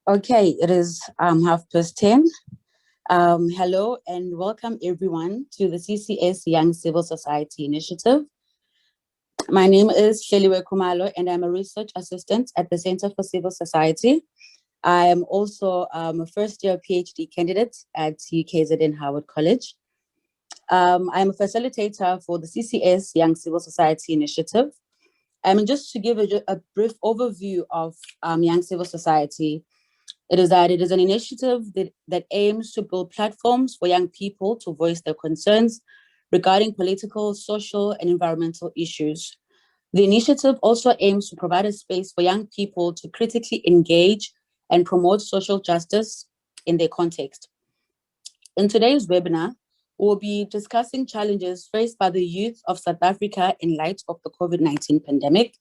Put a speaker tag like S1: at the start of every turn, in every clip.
S1: Okay, it is 10:30. Hello and welcome everyone to the CCS Young Civil Society Initiative. My name is Sheliwe Kumalo and I'm a research assistant at the Center for Civil Society. I am also a first year PhD candidate at UKZN Howard College. I'm a facilitator for the CCS Young Civil Society Initiative. Just to give a brief overview of Young Civil Society, it is an initiative that aims to build platforms for young people to voice their concerns regarding political, social, and environmental issues. The initiative also aims to provide a space for young people to critically engage and promote social justice in their context. In today's webinar, we'll be discussing challenges faced by the youth of South Africa in light of the COVID-19 pandemic.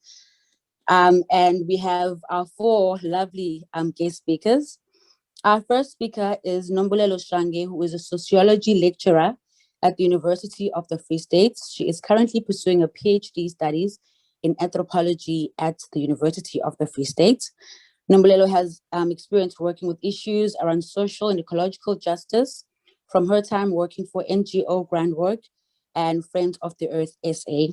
S1: And we have our four lovely guest speakers. Our first speaker is Nombulelo Shange, who is a sociology lecturer at the University of the Free State. She is currently pursuing a PhD studies in anthropology at the University of the Free State. Nombulelo has experience working with issues around social and ecological justice from her time working for NGO Groundwork and Friends of the Earth SA.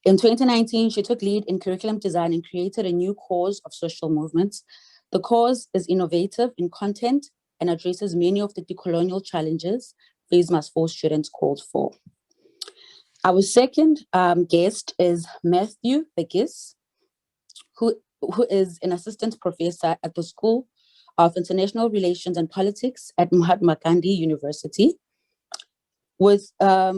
S1: In 2019, she took lead in curriculum design and created a new cause of social movements. The cause is innovative in content and addresses many of the decolonial challenges FASE+4 students called for. Our second guest is Matthew Begis, who is an assistant professor at the School of International Relations and Politics at Mahatma Gandhi University, with a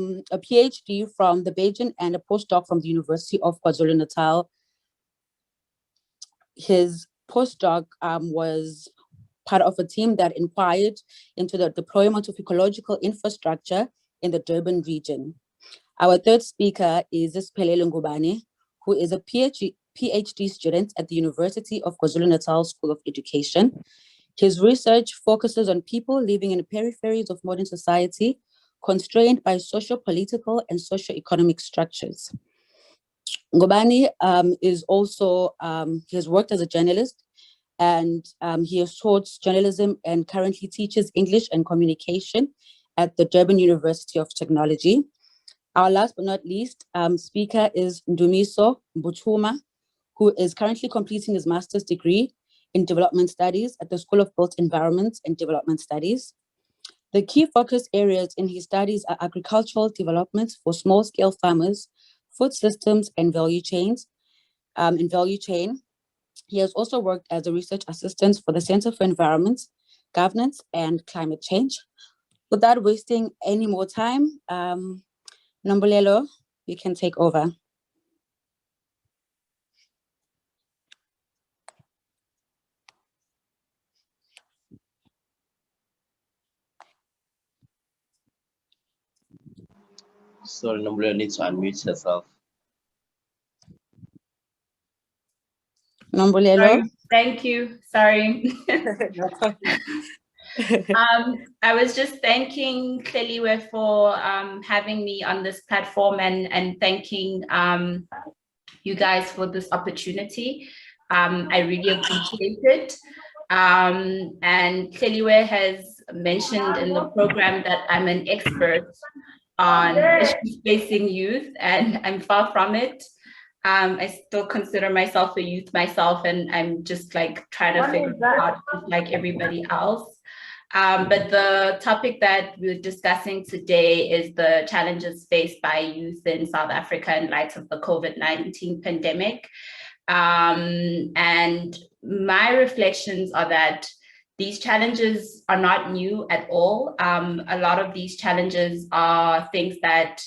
S1: PhD from the Beijing and a postdoc from the University of KwaZulu-Natal. His postdoc was part of a team that inquired into the deployment of ecological infrastructure in the Durban region. Our third speaker is Siphelele Ngubane, who is a PhD student at the University of KwaZulu-Natal School of Education. His research focuses on people living in the peripheries of modern society, constrained by socio-political and socio-economic structures. Ngubane is also, he has worked as a journalist and he has taught journalism and currently teaches English and communication at the Durban University of Technology. Our last but not least speaker is Ndumiso Mbuthuma, who is currently completing his master's degree in development studies at the School of Built Environment and Development Studies. The key focus areas in his studies are agricultural development for small-scale farmers, food systems, and value chains. He has also worked as a research assistant for the Center for Environment, Governance, and Climate Change. Without wasting any more time, Nombulelo, you can take over.
S2: Sorry, Nombulelo needs to unmute herself.
S1: Nombulelo.
S3: Thank you. Sorry. I was just thanking Hleliwe for having me on this platform and thanking you guys for this opportunity. I really appreciate it. And Hleliwe has mentioned in the program that I'm an expert on issues facing youth, and I'm far from it. I still consider myself a youth myself, and I'm just like trying to figure it out just like everybody else. But the topic that we're discussing today is the challenges faced by youth in South Africa in light of the COVID-19 pandemic. And my reflections are that these challenges are not new at all. A lot of these challenges are things that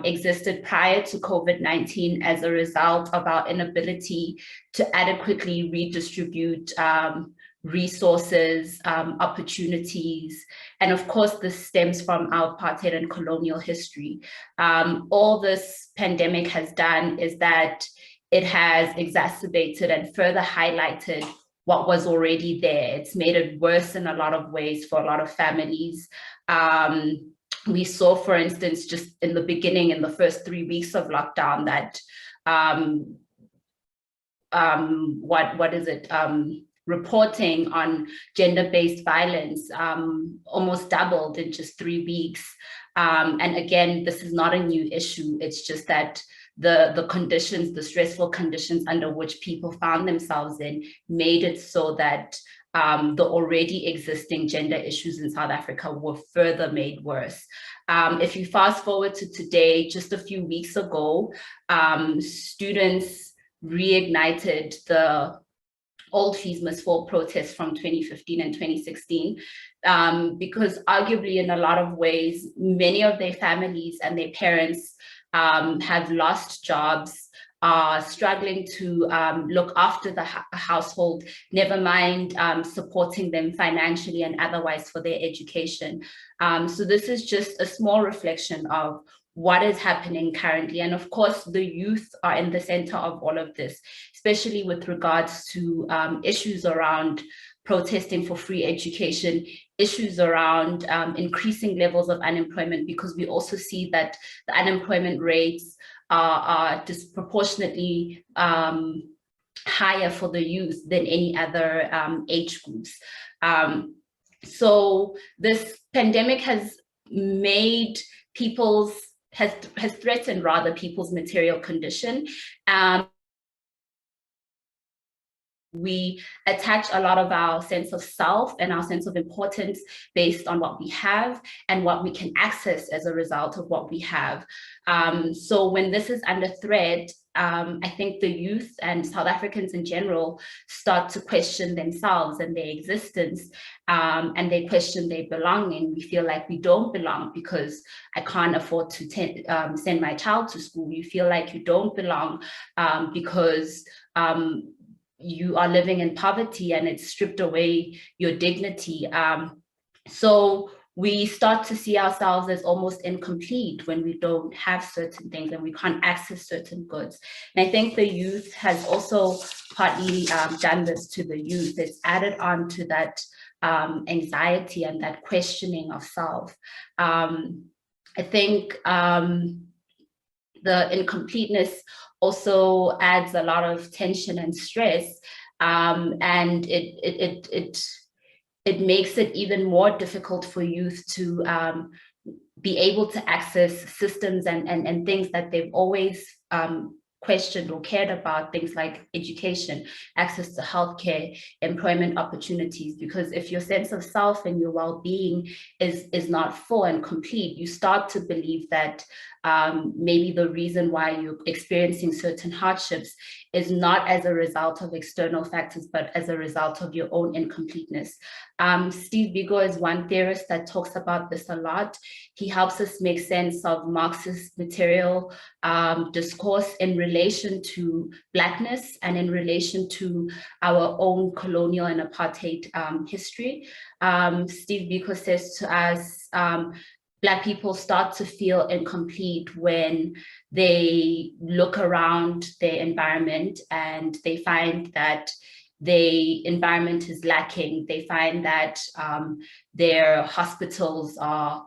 S3: existed prior to COVID-19 as a result of our inability to adequately redistribute resources, opportunities, and of course this stems from our apartheid and colonial history. All this pandemic has done is that it has exacerbated and further highlighted what was already there. It's made it worse in a lot of ways for a lot of families. We saw, for instance, just in the beginning, in the first 3 weeks of lockdown, that reporting on gender-based violence almost doubled in just 3 weeks. And again, this is not a new issue. It's just that the conditions, the stressful conditions under which people found themselves in made it so that the already existing gender issues in South Africa were further made worse. If you fast forward to today, just a few weeks ago, students reignited the Old Fees Must Fall protests from 2015 and 2016, because arguably in a lot of ways, many of their families and their parents have lost jobs, are struggling to look after the household, never mind supporting them financially and otherwise for their education. So this is just a small reflection of what is happening currently. And of course, the youth are in the center of all of this, especially with regards to issues around protesting for free education, issues around increasing levels of unemployment, because we also see that the unemployment rates are disproportionately higher for the youth than any other age groups. So this pandemic has made has threatened rather people's material condition. We attach a lot of our sense of self and our sense of importance based on what we have and what we can access as a result of what we have. So when this is under threat, I think the youth and South Africans in general start to question themselves and their existence, and they question their belonging. We feel like we don't belong because I can't afford to send my child to school. You feel like you don't belong because you are living in poverty and it's stripped away your dignity. So we start to see ourselves as almost incomplete when we don't have certain things and we can't access certain goods. And I think the youth has also partly done this to the youth. It's added on to that anxiety and that questioning of self. I think the incompleteness also adds a lot of tension and stress, and it makes it even more difficult for youth to be able to access systems and things that they've always questioned or cared about, things like education, access to healthcare, employment opportunities. Because if your sense of self and your well-being is not full and complete, you start to believe that maybe the reason why you're experiencing certain hardships is not as a result of external factors, but as a result of your own incompleteness. Steve Biko is one theorist that talks about this a lot. He helps us make sense of Marxist material discourse in relation to Blackness and in relation to our own colonial and apartheid history. Steve Biko says to us, Black people start to feel incomplete when they look around their environment and they find that the environment is lacking. They find that their hospitals are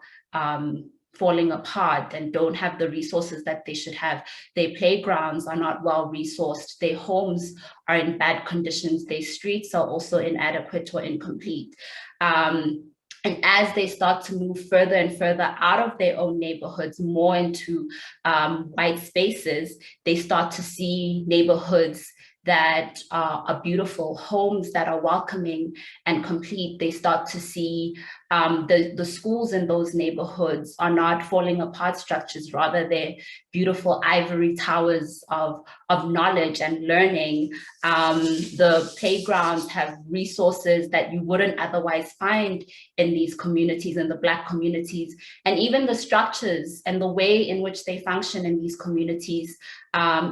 S3: falling apart and don't have the resources that they should have. Their playgrounds are not well resourced. Their homes are in bad conditions. Their streets are also inadequate or incomplete. And as they start to move further and further out of their own neighborhoods, more into white spaces, they start to see neighborhoods that are beautiful, homes that are welcoming and complete. They start to see the schools in those neighborhoods are not falling apart structures, rather they're beautiful ivory towers of knowledge and learning. The playgrounds have resources that you wouldn't otherwise find in these communities, in the Black communities, and even the structures and the way in which they function in these communities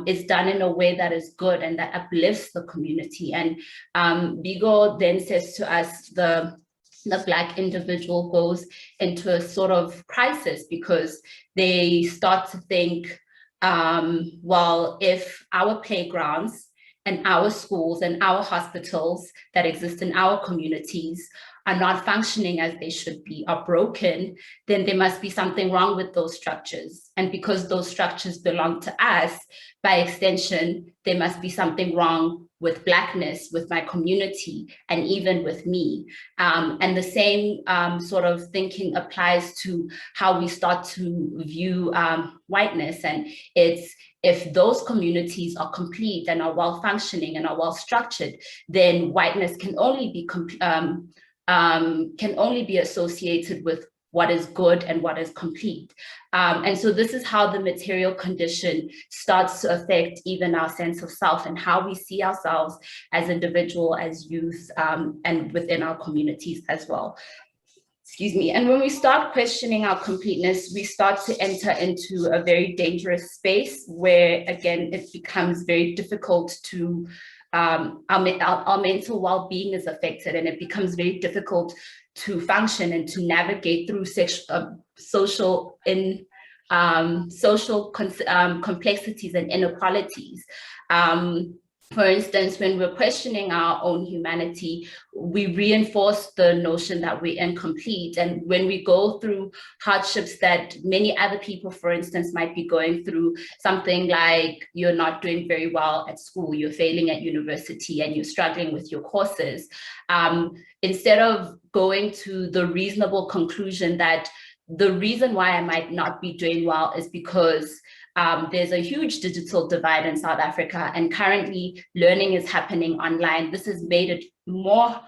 S3: is done in a way that is good and that uplifts the community. And Biko then says to us, the Black individual goes into a sort of crisis because they start to think, well, if our playgrounds and our schools and our hospitals that exist in our communities are not functioning as they should be, are broken, then there must be something wrong with those structures. And because those structures belong to us, by extension, there must be something wrong with Blackness, with my community, and even with me. And the same sort of thinking applies to how we start to view whiteness. And it's, if those communities are complete and are well functioning and are well structured, then whiteness can only be associated with what is good and what is complete. And so this is how the material condition starts to affect even our sense of self and how we see ourselves as individuals, as youth, and within our communities as well. Excuse me. And when we start questioning our completeness, we start to enter into a very dangerous space where, again, it becomes very difficult to, our mental well-being is affected, and it becomes very difficult to function and to navigate through social complexities and inequalities. For instance, when we're questioning our own humanity, we reinforce the notion that we're incomplete. And when we go through hardships that many other people, for instance, might be going through, something like you're not doing very well at school, you're failing at university, and you're struggling with your courses, instead of going to the reasonable conclusion that the reason why I might not be doing well is because there's a huge digital divide in South Africa, and currently learning is happening online. This has made it more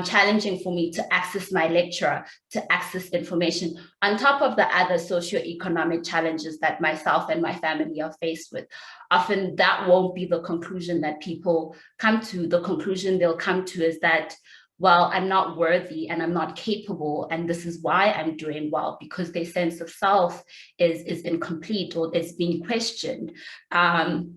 S3: challenging for me to access my lecturer, to access information, on top of the other socioeconomic challenges that myself and my family are faced with. Often that won't be the conclusion that people come to. The conclusion they'll come to is that, well, I'm not worthy and I'm not capable, and this is why I'm doing well, because their sense of self is incomplete or is being questioned. And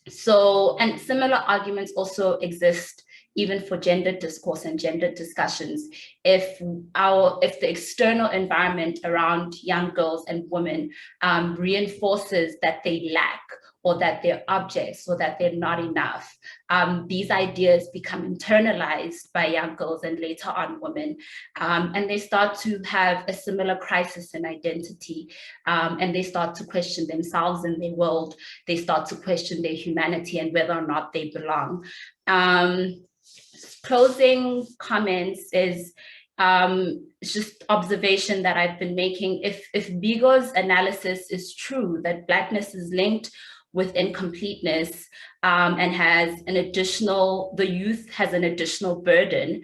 S3: similar arguments also exist even for gender discourse and gender discussions. If the external environment around young girls and women reinforces that they lack, or that they're objects, or that they're not enough, these ideas become internalized by young girls and later on women, and they start to have a similar crisis in identity, and they start to question themselves and their world. They start to question their humanity and whether or not they belong. Closing comments is just observation that I've been making. If Biko's analysis is true, that Blackness is linked with incompleteness, and the youth has an additional burden,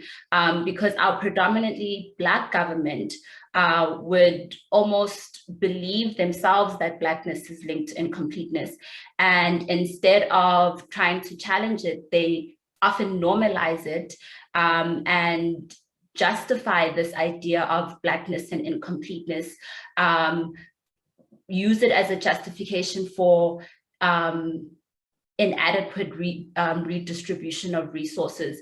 S3: because our predominantly Black government would almost believe themselves that Blackness is linked to incompleteness. And instead of trying to challenge it, they often normalize it and justify this idea of Blackness and incompleteness, use it as a justification for inadequate redistribution of resources,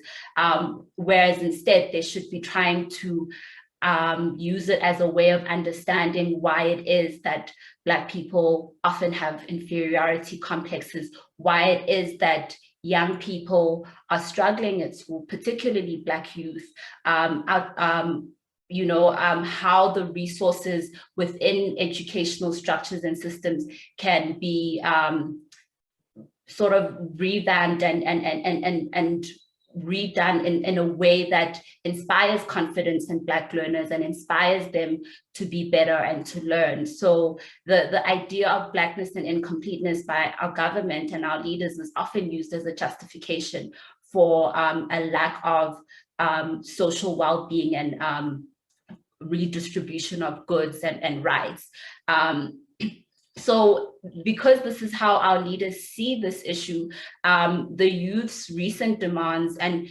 S3: whereas instead they should be trying to use it as a way of understanding why it is that Black people often have inferiority complexes, why it is that young people are struggling at school, particularly Black youth, how the resources within educational structures and systems can be sort of revamped and redone in a way that inspires confidence in Black learners and inspires them to be better and to learn. So the idea of Blackness and incompleteness by our government and our leaders is often used as a justification for a lack of social well-being and redistribution of goods and rights. So because this is how our leaders see this issue, the youth's recent demands and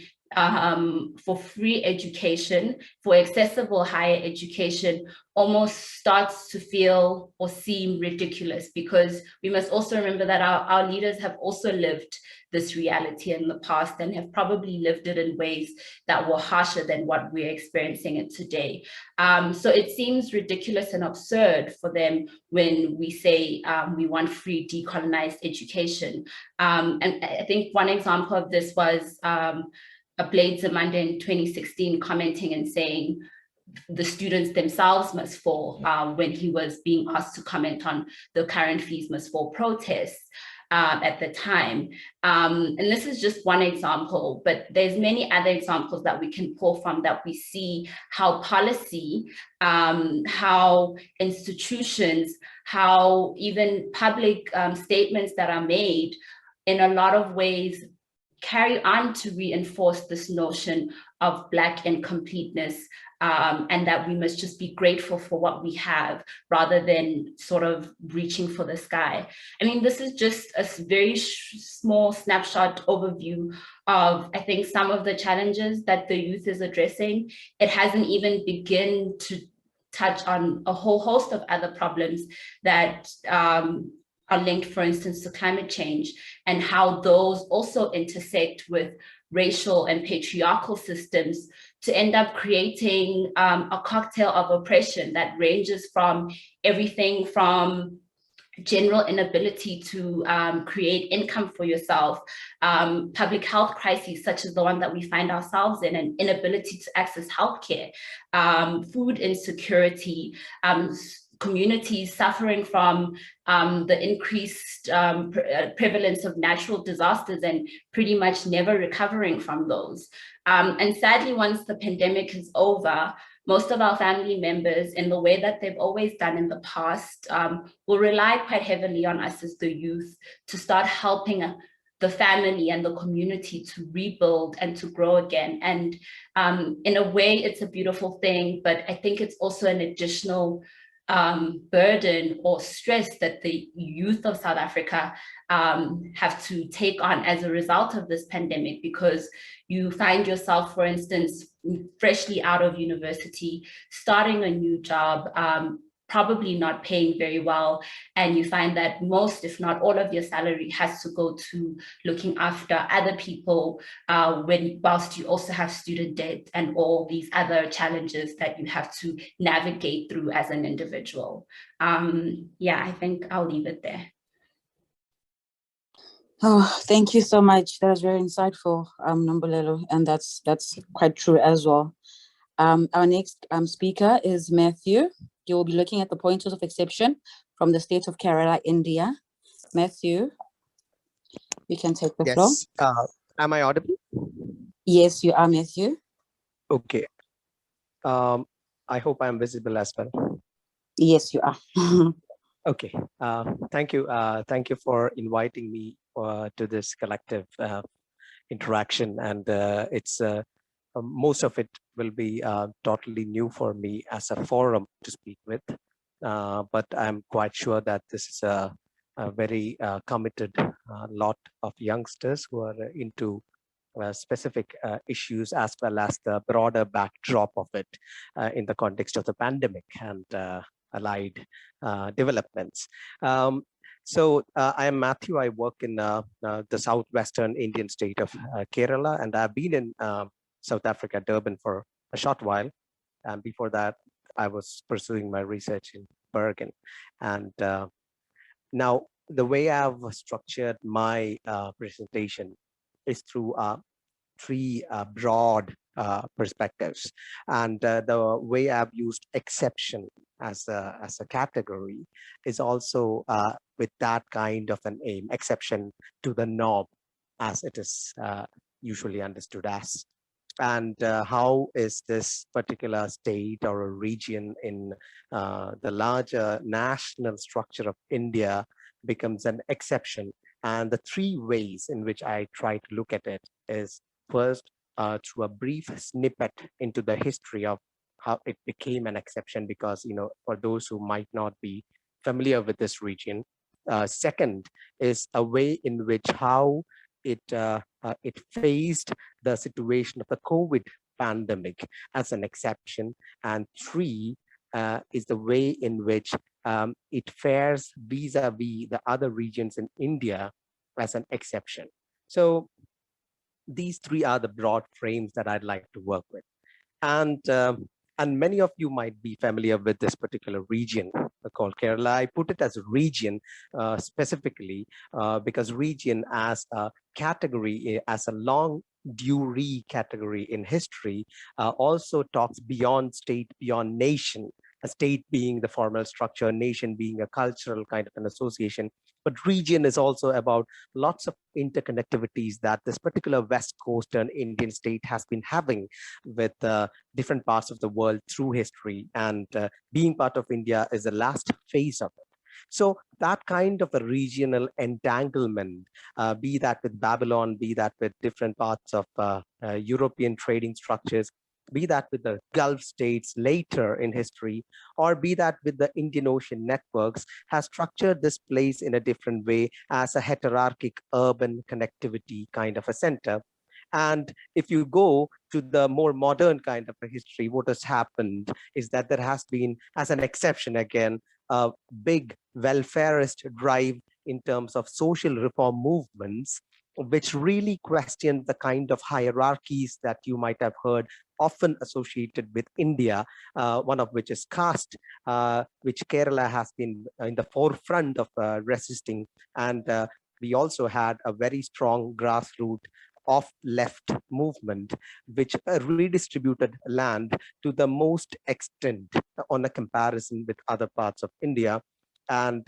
S3: for free education, for accessible higher education, almost starts to feel or seem ridiculous, because we must also remember that our leaders have also lived this reality in the past and have probably lived it in ways that were harsher than what we're experiencing it today. So it seems ridiculous and absurd for them when we say we want free decolonized education. And I think one example of this was Blade Zamanda in 2016 commenting and saying the students themselves must fall when he was being asked to comment on the current fees must fall protests at the time. And this is just one example, but there's many other examples that we can pull from that we see how policy, how institutions, how even public statements that are made in a lot of ways carry on to reinforce this notion of Black incompleteness, and that we must just be grateful for what we have rather than sort of reaching for the sky. I mean, this is just a very small snapshot overview of, I think, some of the challenges that the youth is addressing. It hasn't even begun to touch on a whole host of other problems that are linked, for instance, to climate change, and how those also intersect with racial and patriarchal systems to end up creating a cocktail of oppression that ranges from everything from general inability to create income for yourself, public health crises such as the one that we find ourselves in, and inability to access healthcare, food insecurity, communities suffering from the increased prevalence of natural disasters and pretty much never recovering from those. And sadly, once the pandemic is over, most of our family members, in the way that they've always done in the past, will rely quite heavily on us as the youth to start helping the family and the community to rebuild and to grow again. And in a way, it's a beautiful thing, but I think it's also an additional burden or stress that the youth of South Africa have to take on as a result of this pandemic, because you find yourself, for instance, freshly out of university, starting a new job, probably not paying very well, and you find that most, if not all, of your salary has to go to looking after other people, whilst you also have student debt and all these other challenges that you have to navigate through as an individual. Yeah, I think I'll leave it there.
S1: Oh, thank you so much. That was very insightful, Nombulelo, and that's quite true as well. Our next speaker is Matthew. You will be looking at the pointers of exception from the state of Kerala, India. Matthew, you can take the floor.
S4: Yes. Am I audible?
S1: Yes, you are, Matthew.
S4: Okay. I hope I'm visible as well.
S1: Yes, you are.
S4: Okay. Thank you. Thank you for inviting me to this collective interaction. And it's most of it will be totally new for me as a forum to speak with. But I'm quite sure that this is a very committed lot of youngsters who are into specific issues, as well as the broader backdrop of it in the context of the pandemic and allied developments. So I am Matthew. I work in the southwestern Indian state of Kerala, and I've been in South Africa, Durban, for a short while. And before that, I was pursuing my research in Bergen. And now the way I've structured my presentation is through three broad perspectives. And the way I've used exception as a category is also with that kind of an aim, exception to the norm, as it is usually understood as. And how is this particular state or a region in the larger national structure of India becomes an exception? And the three ways in which I try to look at it is, first, through a brief snippet into the history of how it became an exception, because, you know, for those who might not be familiar with this region. Second is a way in which how it faced the situation of the COVID pandemic as an exception. And three is the way in which it fares vis-a-vis the other regions in India as an exception. So these three are the broad frames that I'd like to work with. And many of you might be familiar with this particular region called Kerala. I put it as a region specifically because region as a category, as a long Dury category in history also talks beyond state, beyond nation, a state being the formal structure, nation being a cultural kind of an association. But region is also about lots of interconnectivities that this particular West Coastern Indian state has been having with different parts of the world through history. And being part of India is the last phase of it. So that kind of a regional entanglement, be that with Babylon, be that with different parts of European trading structures, be that with the Gulf states later in history, or be that with the Indian Ocean networks, has structured this place in a different way as a heterarchic urban connectivity kind of a center. And if you go to the more modern kind of a history, what has happened is that there has been, as an exception again, a big welfarist drive in terms of social reform movements, which really questioned the kind of hierarchies that you might have heard often associated with India, one of which is caste, which Kerala has been in the forefront of resisting. And we also had a very strong grassroots of left movement, which redistributed land to the most extent on a comparison with other parts of India. And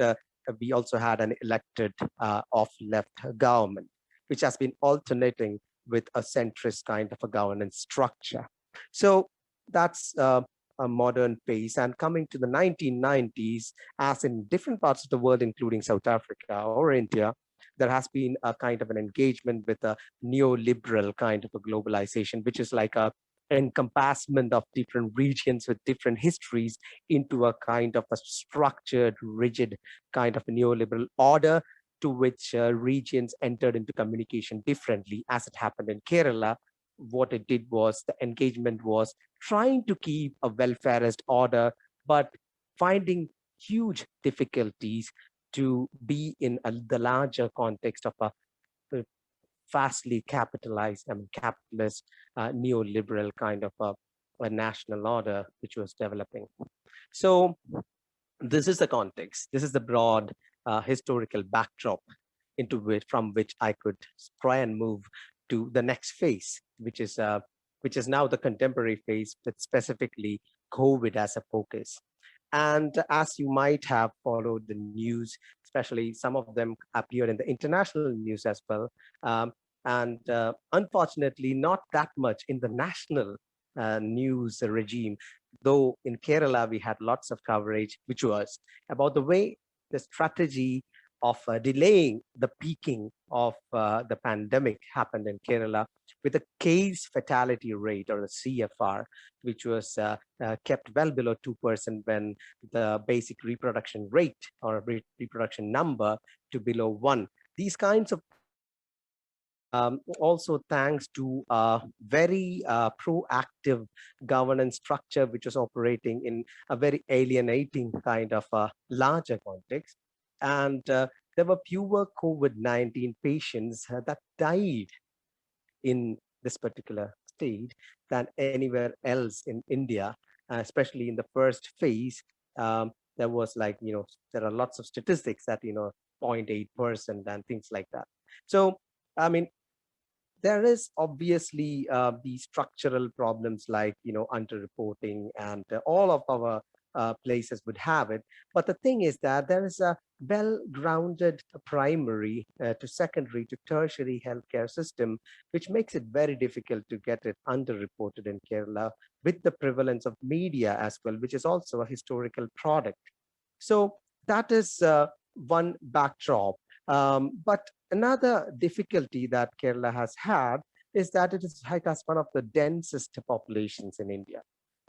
S4: we also had an elected of left government, which has been alternating with a centrist kind of a governance structure. So that's a modern phase. And coming to the 1990s, as in different parts of the world, including South Africa or India, there has been a kind of an engagement with a neoliberal kind of a globalization, which is like a encompassment of different regions with different histories into a kind of a structured, rigid kind of a neoliberal order to which regions entered into communication differently. As it happened in Kerala, what it did was the engagement was trying to keep a welfarist order, but finding huge difficulties to be in the larger context of a vastly capitalized, capitalist, neoliberal kind of a national order which was developing. So this is the context. This is the broad historical backdrop from which I could try and move to the next phase, which is now the contemporary phase, with specifically COVID as a focus. And as you might have followed the news, especially some of them appeared in the international news as well. And unfortunately, not that much in the national news regime, though in Kerala, we had lots of coverage, which was about the way the strategy of delaying the peaking of the pandemic happened in Kerala, with a case fatality rate, or the CFR, which was kept well below 2% when the basic reproduction rate or reproduction number to below 1. These kinds of also thanks to a very proactive governance structure, which was operating in a very alienating kind of a larger context. And there were fewer COVID-19 patients that died in this particular state than anywhere else in India, especially in the first phase. There was there are lots of statistics that, 0.8% and things like that. So, I mean, there is obviously these structural problems like, underreporting, and all of our places would have it. But the thing is that there is a well-grounded primary to secondary to tertiary healthcare system, which makes it very difficult to get it underreported in Kerala, with the prevalence of media as well, which is also a historical product. So that is one backdrop. But another difficulty that Kerala has had is that it has one of the densest populations in India,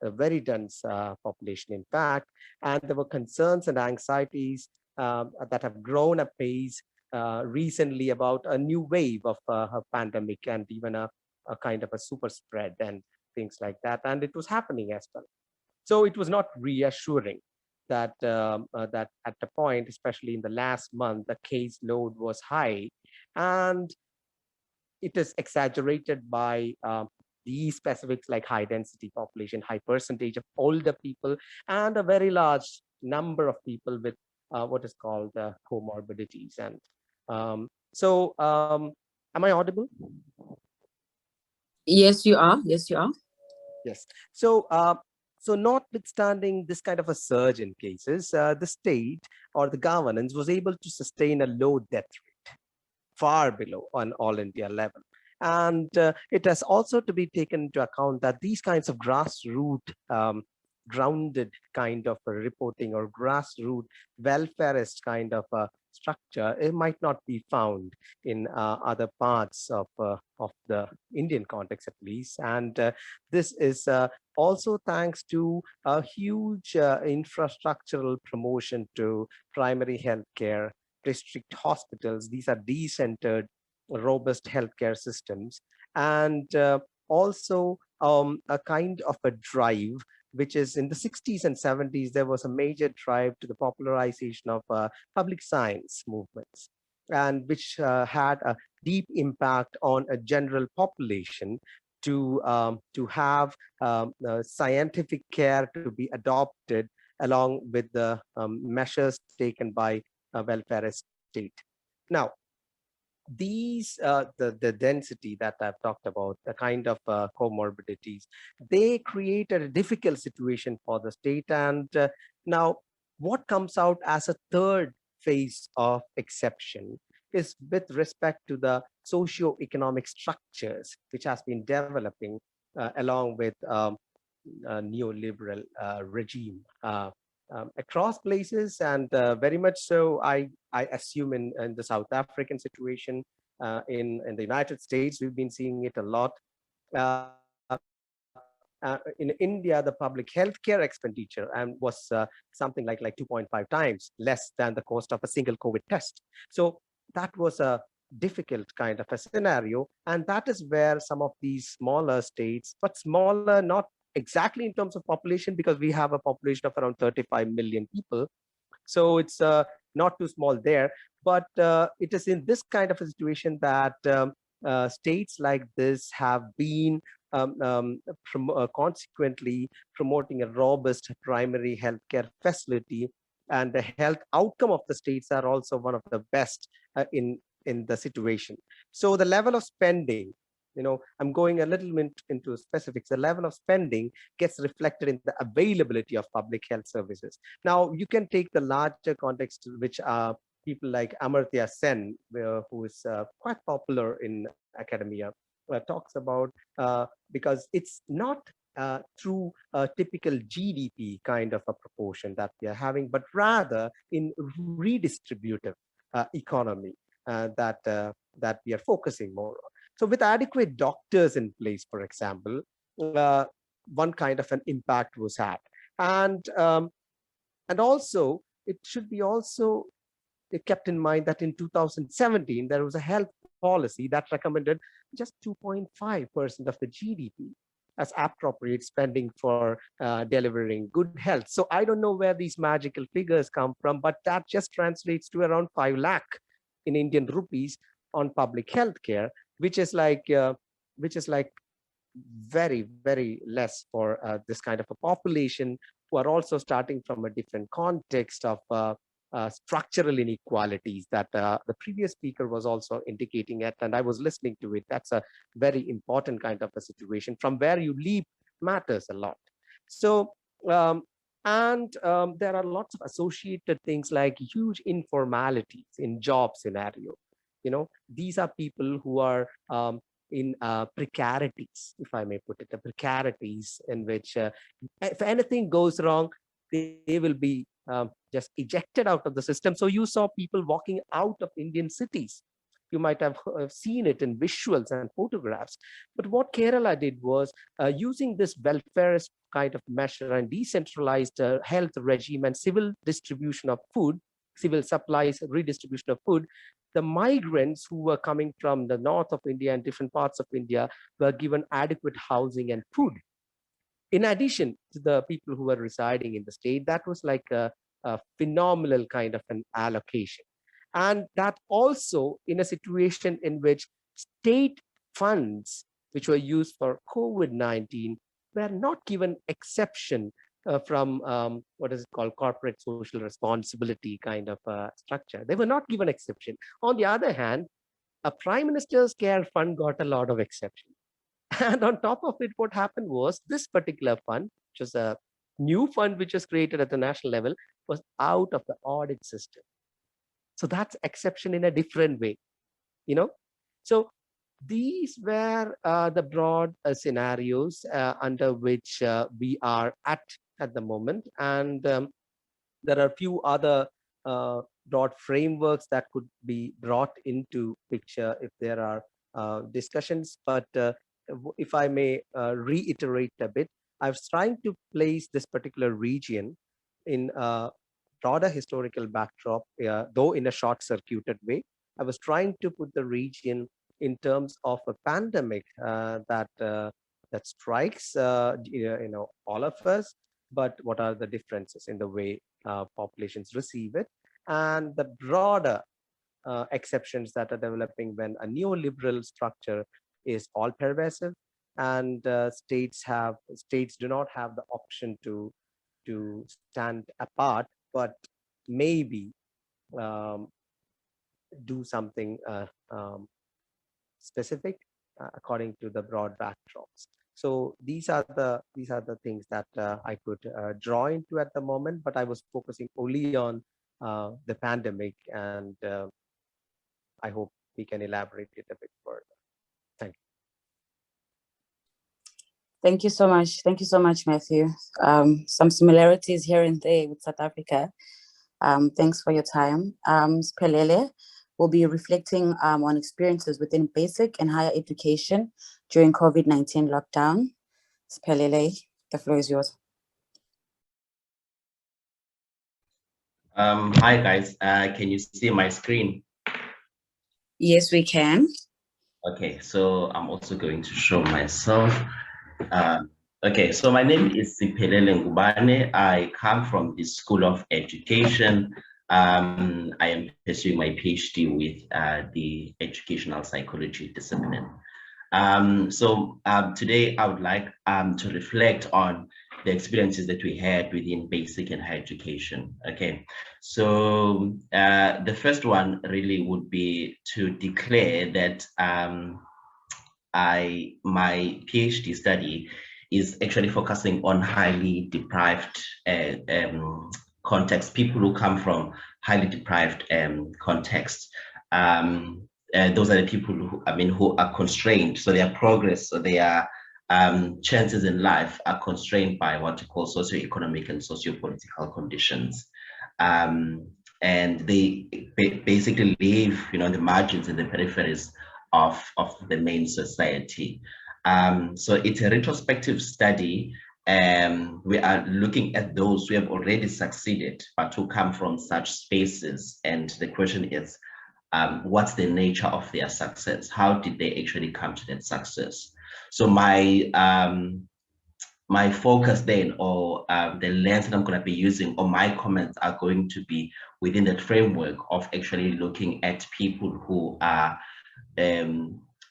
S4: a very dense population, in fact. And there were concerns and anxieties that have grown apace recently about a new wave of a pandemic, and even a kind of a super spread and things like that. And it was happening as well. So it was not reassuring that that at the point, especially in the last month, the case load was high, and it is exaggerated by these specifics like high density population, high percentage of older people, and a very large number of people with what is called comorbidities. And am I audible?
S1: Yes, you are. Yes, you are.
S4: Yes. So, so notwithstanding this kind of a surge in cases, the state or the governance was able to sustain a low death rate, far below on all India level. And it has also to be taken into account that these kinds of grassroots grounded kind of a reporting or grassroots welfareist kind of a structure, it might not be found in other parts of the Indian context at least. And this is also thanks to a huge infrastructural promotion to primary health care, district hospitals. These are decentered, robust healthcare systems, and also a kind of a drive, which is in the 60s and 70s, there was a major drive to the popularization of public science movements, and which had a deep impact on a general population to have scientific care to be adopted along with the measures taken by welfare state. Now, these the density that I've talked about, the kind of comorbidities, they create a difficult situation for the state. And now what comes out as a third phase of exception is with respect to the socio-economic structures which has been developing along with neoliberal regime across places, and very much so, I assume in the South African situation, in the United States, we've been seeing it a lot. Uh, in India, the public healthcare expenditure was something like 2.5 times less than the cost of a single COVID test. So that was a difficult kind of a scenario, and that is where some of these smaller states, but smaller not exactly in terms of population, because we have a population of around 35 million people, so it's not too small there, but it is in this kind of a situation that states like this have been consequently promoting a robust primary healthcare facility, and the health outcome of the states are also one of the best in the situation. So the level of spending, I'm going a little bit into specifics. The level of spending gets reflected in the availability of public health services. Now, you can take the larger context, which are people like Amartya Sen, who is quite popular in academia, talks about, because it's not through a typical GDP kind of a proportion that we are having, but rather in redistributive economy that we are focusing more on. So with adequate doctors in place, for example, one kind of an impact was had. And also, it should be also kept in mind that in 2017, there was a health policy that recommended just 2.5% of the GDP as appropriate spending for delivering good health. So I don't know where these magical figures come from, but that just translates to around 5 lakh in Indian rupees on public health care, which is like very, very less for this kind of a population who are also starting from a different context of structural inequalities that the previous speaker was also indicating at, and I was listening to it. That's a very important kind of a situation. From where you live matters a lot. So, there are lots of associated things like huge informalities in job scenario. These are people who are in precarities, if I may put it, the precarities in which if anything goes wrong, they will be just ejected out of the system. So you saw people walking out of Indian cities. You might have seen it in visuals and photographs. But what Kerala did was using this welfareist kind of measure and decentralized health regime and civil distribution of food, civil supplies, redistribution of food, the migrants who were coming from the north of India and different parts of India were given adequate housing and food. In addition to the people who were residing in the state, that was like a phenomenal kind of an allocation. And that also in a situation in which state funds, which were used for COVID-19, were not given exception from what is it called, corporate social responsibility kind of structure. They were not given exception. On the other hand, a Prime Minister's Care Fund got a lot of exception. And on top of it, what happened was this particular fund, which was a new fund which was created at the national level, was out of the audit system. So that's exception in a different way, you know. So these were the broad scenarios under which we are at the moment. And there are a few other broad frameworks that could be brought into picture if there are discussions. But if I may reiterate a bit, I was trying to place this particular region in a broader historical backdrop, though in a short-circuited way. I was trying to put the region in terms of a pandemic that strikes all of us, but what are the differences in the way populations receive it, and the broader exceptions that are developing when a neoliberal structure is all pervasive, and states do not have the option to stand apart, but maybe do something specific according to the broad backdrops. So these are the things that I could draw into at the moment, but I was focusing only on the pandemic, and I hope we can elaborate it a bit further. Thank you.
S1: Thank you so much. Thank you so much, Matthew. Some similarities here and there with South Africa. Thanks for your time. Siphelele will be reflecting on experiences within basic and higher education during COVID-19 lockdown. Siphelele, the floor is yours.
S2: Hi guys, can you see my screen?
S1: Yes, we can.
S2: Okay, so I'm also going to show myself. Okay, so my name is Siphelele Ngubane. I come from the School of Education. I am pursuing my PhD with the educational psychology discipline. Today I would like to reflect on the experiences that we had within basic and higher education. Okay, so the first one really would be to declare that my PhD study is actually focusing on highly deprived contexts, people who come from highly deprived contexts. Those are the people who are constrained, so their progress, so their chances in life are constrained by what you call socioeconomic and socio-political conditions. And they basically live, on the margins and the peripheries of the main society. So it's a retrospective study. We are looking at those who have already succeeded, but who come from such spaces. And the question is, what's the nature of their success? How did they actually come to that success? So my focus then, or the lens that I'm going to be using, or my comments are going to be within that framework of actually looking at people who are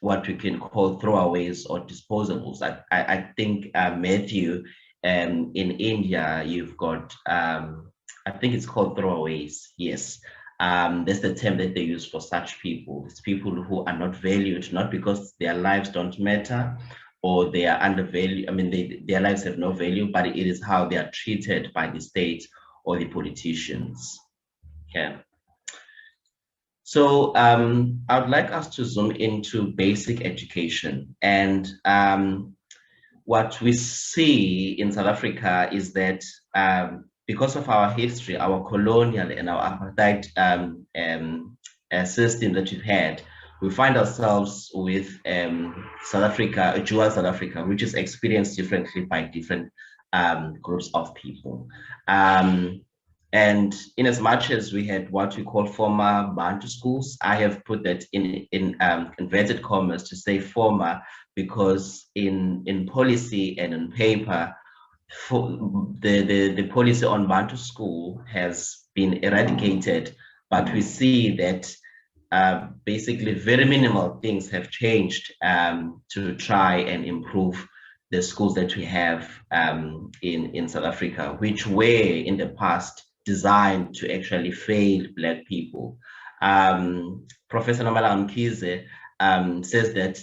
S2: what we can call throwaways or disposables. I think Matthew, in India, you've got, I think it's called throwaways, yes. That's the term that they use for such people. It's people who are not valued, not because their lives don't matter or they are undervalued. Their lives have no value, but it is how they are treated by the state or the politicians. Okay. So I would like us to zoom into basic education. And what we see in South Africa is that because of our history, our colonial and our apartheid system that we've had, we find ourselves with South Africa, a dual South Africa, which is experienced differently by different groups of people. And in as much as we had what we call former Bantu schools, I have put that in inverted commas to say former, because in policy and in paper, the policy on Bantu school has been eradicated, but we see that basically very minimal things have changed to try and improve the schools that we have in South Africa, which were in the past designed to actually fail Black people. Professor Nomala Mkhize says that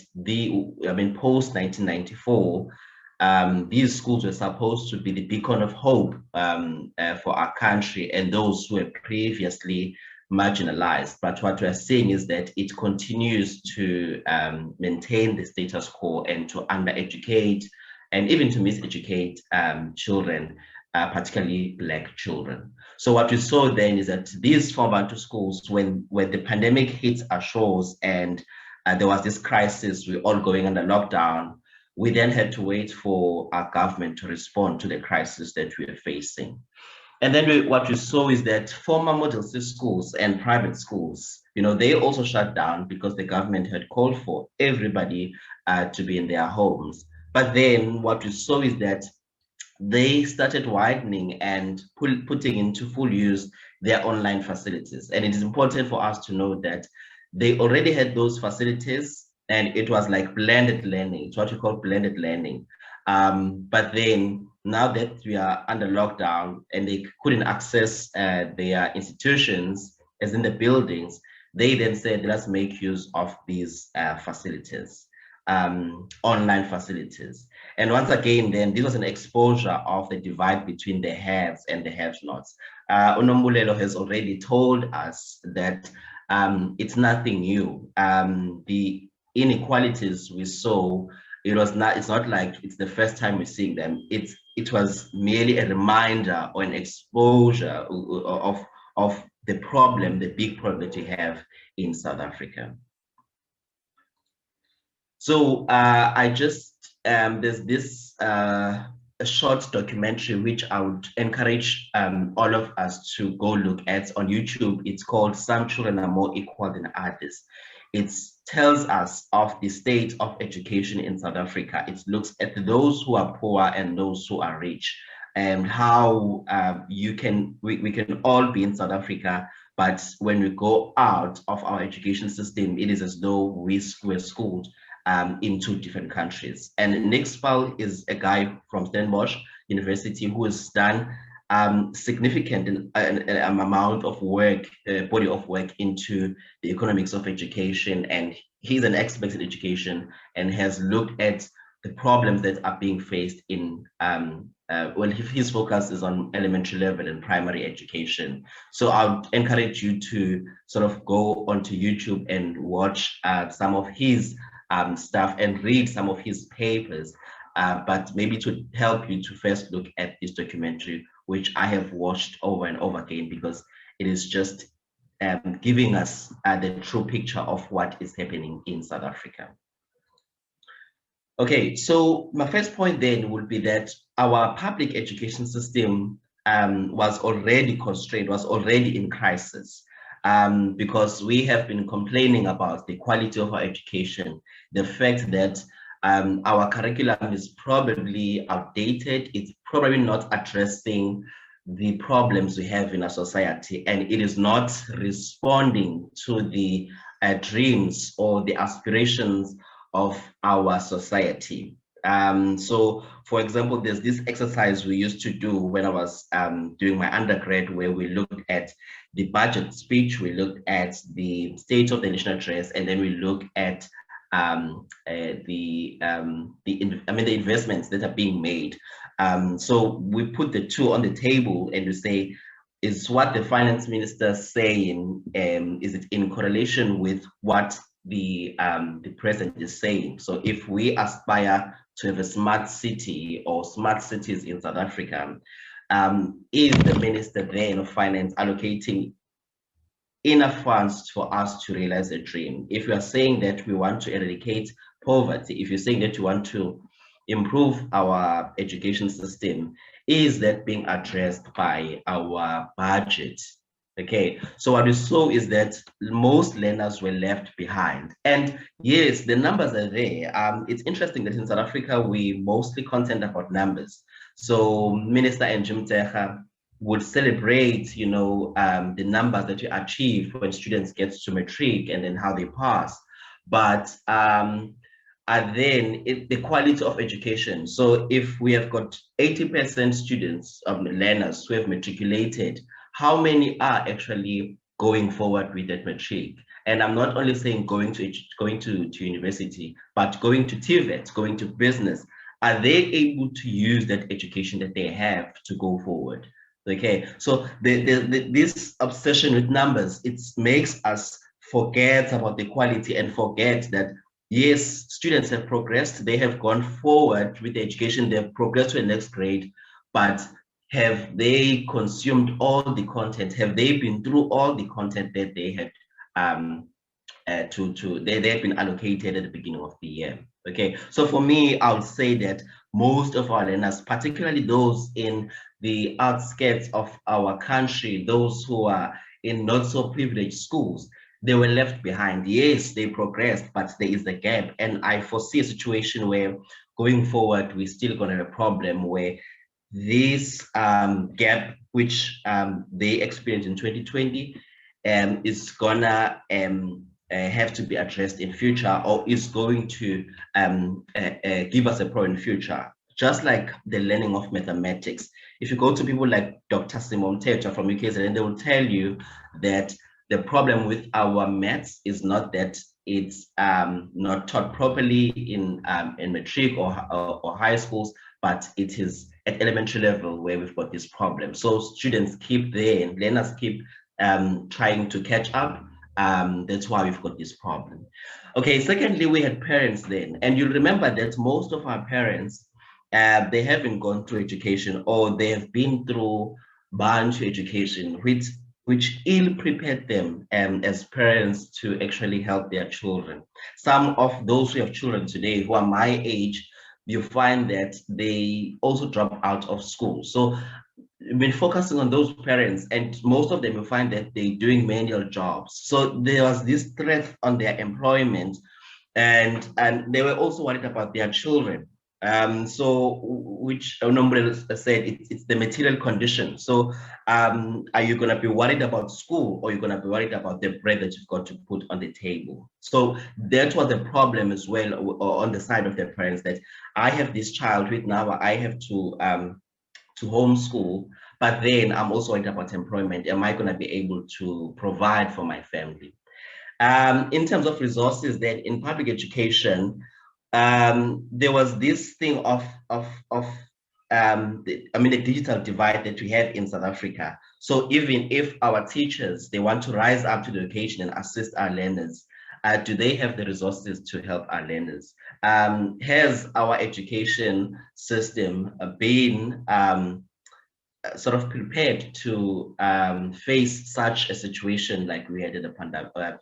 S2: post 1994, these schools were supposed to be the beacon of hope for our country and those who were previously marginalized. But what we're seeing is that it continues to maintain the status quo and to undereducate and even to miseducate children, particularly Black children. So what we saw then is that these Bantu schools, when the pandemic hit our shores and there was this crisis, we're all going under lockdown, we then had to wait for our government to respond to the crisis that we are facing. And then what we saw is that former Model C schools and private schools, they also shut down because the government had called for everybody to be in their homes. But then what we saw is that they started widening and putting into full use their online facilities. And it is important for us to know that they already had those facilities, and it was like blended learning. It's what we call blended learning. But then now that we are under lockdown and they couldn't access their institutions, as in the buildings, they then said, let's make use of these facilities, online facilities. And once again, then this was an exposure of the divide between the haves and the have-nots. Unombulelo has already told us that it's nothing new. The inequalities we saw, it's not like it's the first time we're seeing them. It was merely a reminder or an exposure of the problem, the big problem that we have in South Africa. So there's this a short documentary which I would encourage all of us to go look at on YouTube. It's called Some Children Are More Equal Than Others. It tells us of the state of education in South Africa. It looks at those who are poor and those who are rich, and how we can all be in South Africa, but when we go out of our education system, it is as though we were schooled in two different countries. And Nick Spall is a guy from Stellenbosch University who has done significant amount of work, body of work into the economics of education, and he's an expert in education and has looked at the problems that are being faced in his focus is on elementary level and primary education. So I would encourage you to sort of go onto YouTube and watch some of his stuff and read some of his papers, but maybe to help you to first look at this documentary, which I have watched over and over again, because it is just giving us the true picture of what is happening in South Africa. Okay, so my first point then would be that our public education system was already constrained, was already in crisis, because we have been complaining about the quality of our education, the fact that our curriculum is probably outdated, it's probably not addressing the problems we have in our society, and it is not responding to the dreams or the aspirations of our society. So for example, there's this exercise we used to do when I was doing my undergrad, where we looked at the budget speech, we looked at the state of the national address, and then we look at the investments that are being made. So we put the two on the table and we say, is what the finance minister saying, is it in correlation with what the president is saying? So if we aspire to have a smart city or smart cities in South Africa, is the minister then of finance allocating enough funds for us to realize a dream? If you are saying that we want to eradicate poverty, if you're saying that you want to improve our education system, is that being addressed by our budget? Okay, so what we saw is that most learners were left behind. And yes, the numbers are there. It's interesting that in South Africa, we mostly contend about numbers. So Minister Angie Motshekga would celebrate, the numbers that you achieve when students get to matric and then how they pass. But then the quality of education. So if we have got 80% students, learners who have matriculated, how many are actually going forward with that matric. And I'm not only saying going to university, but going to TVET, going to business. Are they able to use that education that they have to go forward? Okay, so this obsession with numbers, it makes us forget about the quality and forget that, yes, students have progressed, they have gone forward with the education, they've progressed to the next grade, but have they consumed all the content? Have they been through all the content that they had they've been allocated at the beginning of the year? Okay, so for me, I would say that most of our learners, particularly those in the outskirts of our country, those who are in not so privileged schools, they were left behind. Yes, they progressed, but there is a gap. And I foresee a situation where going forward, we're still going to have a problem where this gap, which they experienced in 2020, is gonna have to be addressed in future, or is going to give us a problem in future. Just like the learning of mathematics. If you go to people like Dr. Simon Teta from UKZN, they will tell you that the problem with our maths is not that it's not taught properly in matric or high schools, but it is at elementary level where we've got this problem. So students keep there, and learners keep trying to catch up. That's why we've got this problem. Okay, secondly, we had parents then, and you'll remember that most of our parents, they haven't gone through education, or they have been through bunch education, which ill-prepared them as parents to actually help their children. Some of those who have children today who are my age, you find that they also drop out of school. So we've been focusing on those parents, and most of them, you find that they're doing manual jobs. So there was this threat on their employment, and they were also worried about their children. So which Nombre said, it's the material condition. So are you going to be worried about school, or you're going to be worried about the bread that you've got to put on the table? So that was a problem as well on the side of their parents, that I have this child right now, I have to homeschool, but then I'm also worried about employment. Am I going to be able to provide for my family? In terms of resources, then in public education, there was this thing of the digital divide that we have in South Africa. So even if our teachers, they want to rise up to the occasion and assist our learners, do they have the resources to help our learners? Has our education system been sort of prepared to face such a situation like we had in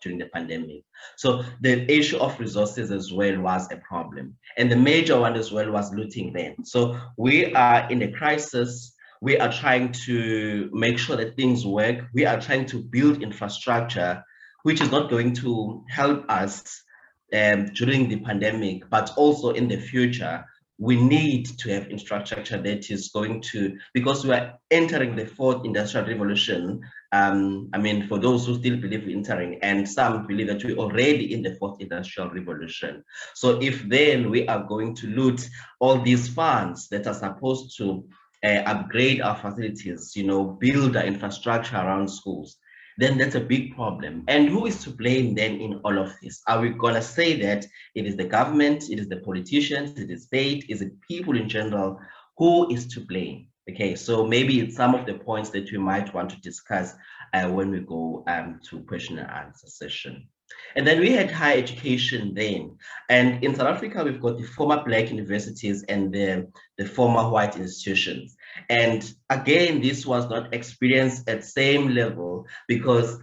S2: during the pandemic? So the issue of resources as well was a problem. And the major one as well was looting then. So we are in a crisis. We are trying to make sure that things work. We are trying to build infrastructure, which is not going to help us during the pandemic, but also in the future. We need to have infrastructure that is going to, because we are entering the fourth industrial revolution. For those who still believe we're entering, and some believe that we're already in the fourth industrial revolution. So if then we are going to loot all these funds that are supposed to upgrade our facilities, build our infrastructure around schools, then that's a big problem. And who is to blame then in all of this? Are we going to say that it is the government, it is the politicians, it is state, is it people in general? Who is to blame? Okay, so maybe it's some of the points that we might want to discuss when we go to question and answer session. And then we had higher education then. And in South Africa, we've got the former Black universities and the former white institutions. And again, this was not experienced at same level, because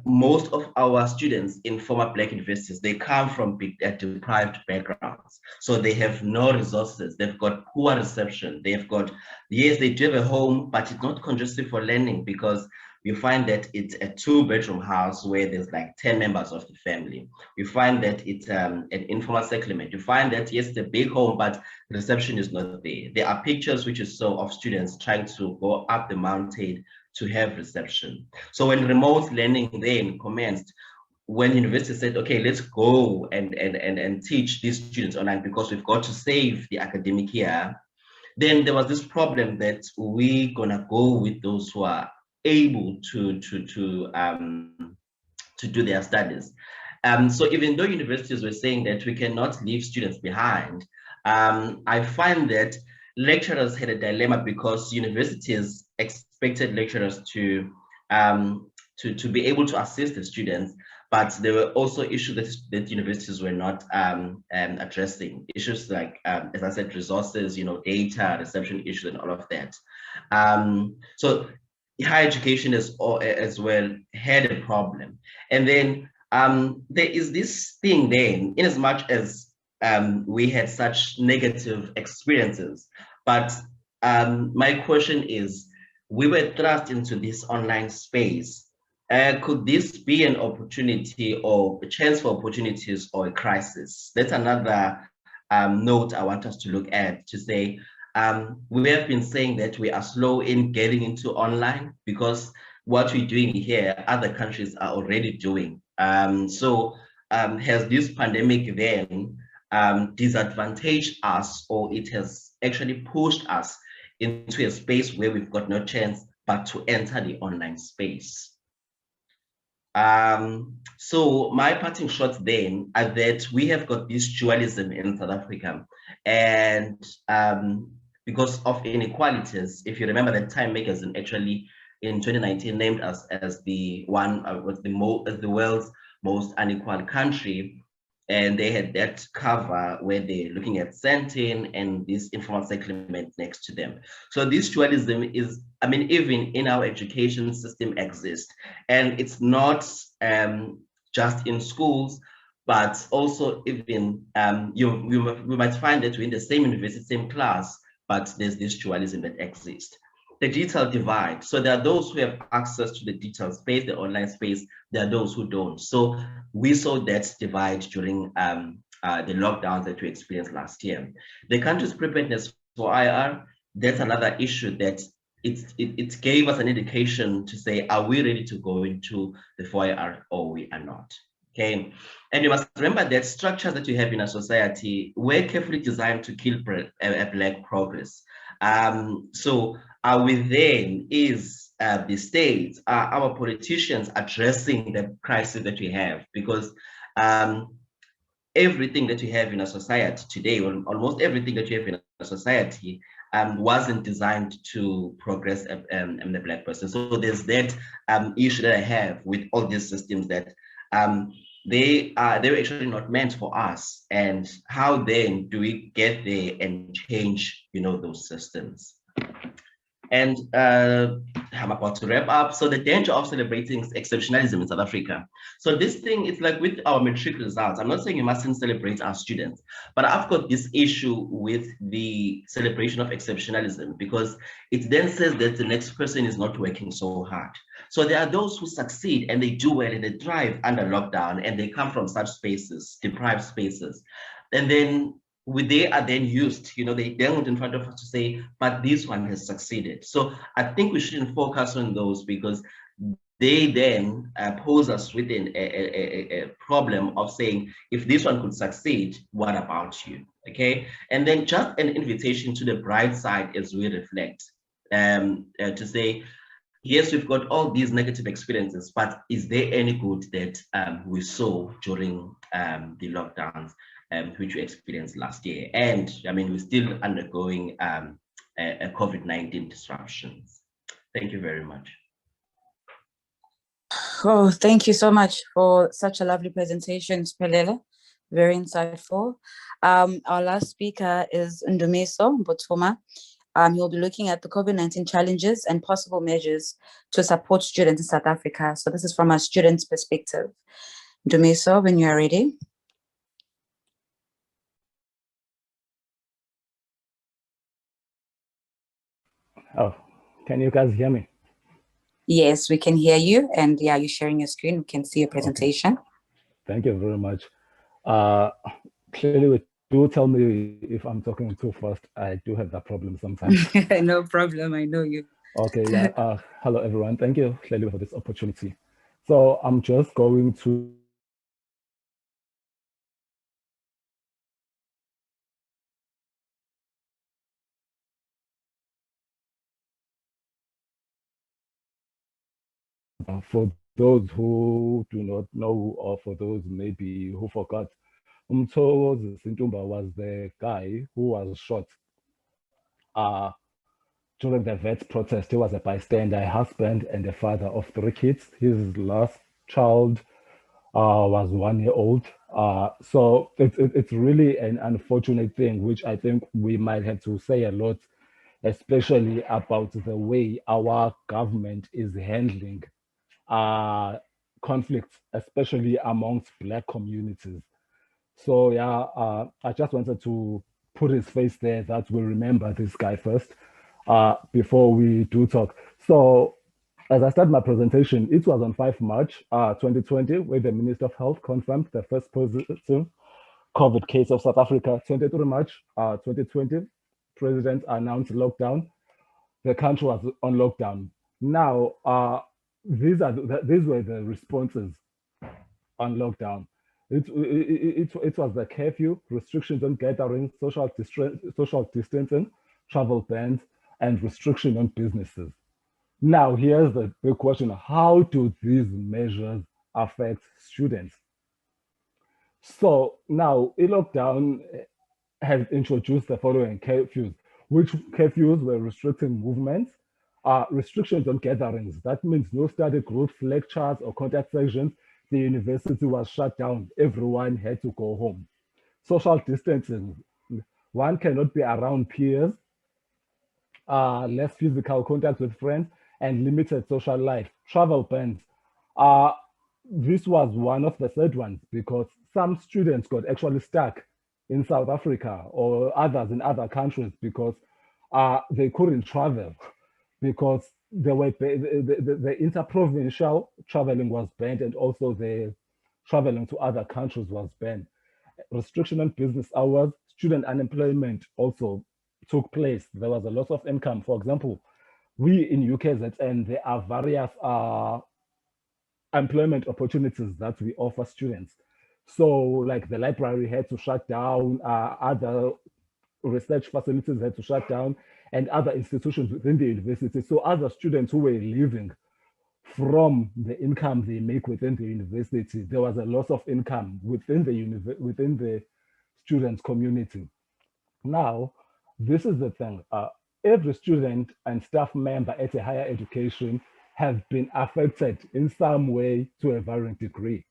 S2: most of our students in former Black universities, they come from deprived backgrounds. So they have no resources. They've got poor reception. They've got, yes, they do have a home, but it's not conducive for learning, because you find that it's a 2-bedroom house where there's like 10 members of the family. You find that it's an informal settlement. You find that, yes, the big home, but reception is not there. There are pictures which you saw of students trying to go up the mountain to have reception. So when remote learning then commenced, when university said, okay, let's go and teach these students online because we've got to save the academic year, then there was this problem that we're gonna go with those who are able to do their studies. So even though universities were saying that we cannot leave students behind, I find that lecturers had a dilemma because universities expected lecturers to be able to assist the students, but there were also issues that universities were not addressing. Issues like, as I said, resources, data, reception issues, and all of that. So higher education as well had a problem. And then there is this thing then, in as much as we had such negative experiences, but my question is, we were thrust into this online space. Could this be an opportunity or a chance for opportunities or a crisis? That's another note I want us to look at, to say, we have been saying that we are slow in getting into online because what we're doing here, other countries are already doing. So has this pandemic then disadvantaged us, or it has actually pushed us into a space where we've got no chance but to enter the online space? So my parting shots then are that we have got this dualism in South Africa, and because of inequalities, if you remember, that Time magazine actually in 2019 named us as the world's most unequal country, and they had that cover where they're looking at Sandton and this informal settlement next to them. So this dualism is, even in our education system exists, and it's not just in schools, but also even we might find that we're in the same university, same class, but there's this dualism that exists. The digital divide. So there are those who have access to the digital space, the online space. There are those who don't. So we saw that divide during the lockdowns that we experienced last year. The country's preparedness for IR, that's another issue that it gave us an indication to say, are we ready to go into the 4IR or we are not? Okay, and you must remember that structures that you have in a society were carefully designed to kill Black progress. So are we then, is the state, are our politicians addressing the crisis that we have? Because everything that we have in a society today, or almost everything that you have in a society, wasn't designed to progress the Black person. So there's that issue that I have with all these systems, that they were actually not meant for us. And how then do we get there and change, those systems? And I'm about to wrap up. So the danger of celebrating exceptionalism in South Africa. So this thing, it's like with our matric results. I'm not saying you mustn't celebrate our students, but I've got this issue with the celebration of exceptionalism, because it then says that the next person is not working so hard. So there are those who succeed and they do well and they thrive under lockdown, and they come from such spaces, deprived spaces. And then they are then used, they dangled in front of us to say, but this one has succeeded. So I think we shouldn't focus on those, because they then pose us with a problem of saying, if this one could succeed, what about you? Okay, and then just an invitation to the bright side as we reflect, to say, yes, we've got all these negative experiences, but is there any good that we saw during the lockdowns, which we experienced last year? And we're still undergoing a COVID-19 disruptions. Thank you very much.
S1: Oh, thank you so much for such a lovely presentation, Siphelele. Very insightful. Our last speaker is Ndumiso Mbothuma. He'll be looking at the COVID-19 challenges and possible measures to support students in South Africa. So this is from a student's perspective. Ndumiso, when you are ready.
S5: Oh, can you guys hear me?
S1: Yes, we can hear you. And yeah, you're sharing your screen. We can see your presentation.
S5: Okay. Thank you very much. Clearly, do tell me if I'm talking too fast. I do have that problem sometimes.
S1: No problem. I know you.
S5: Okay. Yeah. Hello, everyone. Thank you, Clearly, for this opportunity. So I'm just going to For those who do not know, or for those maybe who forgot, Umthokozi Sintumba was the guy who was shot uh, during the vet protest. He was a bystander, a husband, and a father of 3 kids. His last child was 1 year old. So it's really an unfortunate thing, which I think we might have to say a lot, especially about the way our government is handling conflicts, especially amongst Black communities. So yeah, I just wanted to put his face there, that we remember this guy first before we do talk. So as I start my presentation, it was on 5 March 2020, where the Minister of Health confirmed the first positive COVID case of South Africa. 23 March 2020, President announced lockdown. The country was on lockdown. Now, these were the responses on lockdown. It was the curfew, restrictions on gatherings, social distancing, travel bans, and restriction on businesses. Now, here's the big question: how do these measures affect students? So now, lockdown has introduced the following curfews, which curfews were restricting movements, restrictions on gatherings. That means no study groups, lectures, or contact sessions. The university was shut down. Everyone had to go home. Social distancing. One cannot be around peers, less physical contact with friends, and limited social life. Travel bans. This was one of the third ones, because some students got actually stuck in South Africa or others in other countries because they couldn't travel, because the interprovincial traveling was banned, and also the traveling to other countries was banned. Restriction on business hours, student unemployment also took place. There was a loss of income. For example, we in UKZN, there are various employment opportunities that we offer students. So like the library had to shut down, other research facilities had to shut down, and other institutions within the university. So other students who were leaving from the income they make within the university, there was a loss of income within the students community. Now, this is the thing. Every student and staff member at a higher education have been affected in some way to a varying degree.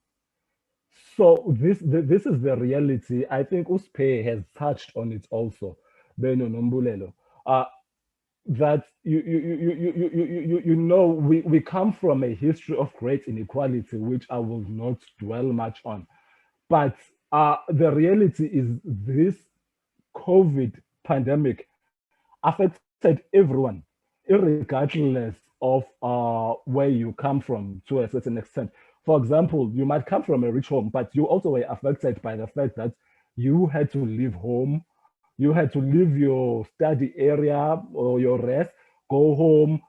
S5: So this is the reality. I think Uspe has touched on it also, Beno Nombulelo, that you know, we come from a history of great inequality, which I will not dwell much on. But the reality is this COVID pandemic affected everyone, regardless of where you come from, to a certain extent. For example, you might come from a rich home, but you also were affected by the fact that you had to leave home, you had to leave your study area or your rest, go home.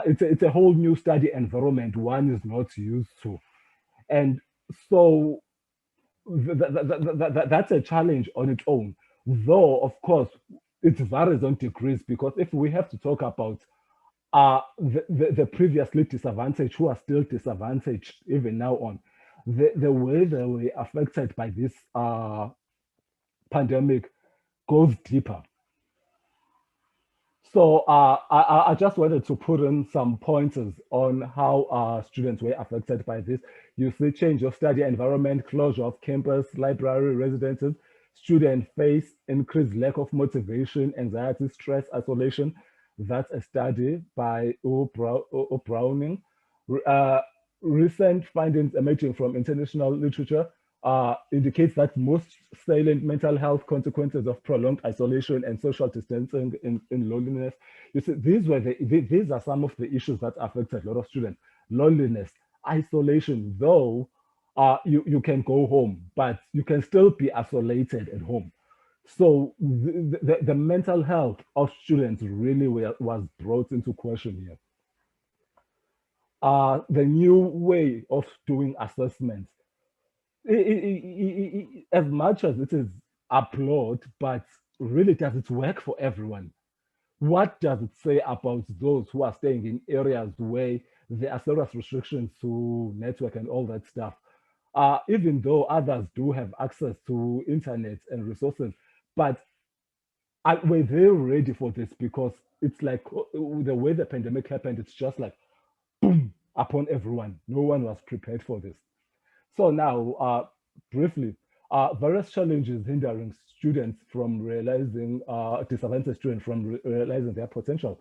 S5: It's a whole new study environment one is not used to. And so that's a challenge on its own. Though, of course, it varies on degrees, because if we have to talk about the previously disadvantaged who are still disadvantaged even now on, the way they were affected by this pandemic goes deeper. So I just wanted to put in some pointers on how students were affected by this. You see change of study environment, closure of campus, library, residences. Students face increased lack of motivation, anxiety, stress, isolation. That's a study by Browning. Recent findings emerging from international literature indicates that most salient mental health consequences of prolonged isolation and social distancing in loneliness. You see, these are some of the issues that affected a lot of students. Loneliness, isolation, though you can go home, but you can still be isolated at home. So the mental health of students really was brought into question here. The new way of doing assessments, as much as it is applaud, but really does it work for everyone? What does it say about those who are staying in areas where there are serious restrictions to network and all that stuff. Even though others do have access to internet and resources, but were they ready for this? Because it's like the way the pandemic happened, it's just like boom upon everyone. No one was prepared for this. So now, briefly, various challenges hindering students from realizing, disadvantaged students from realizing their potential.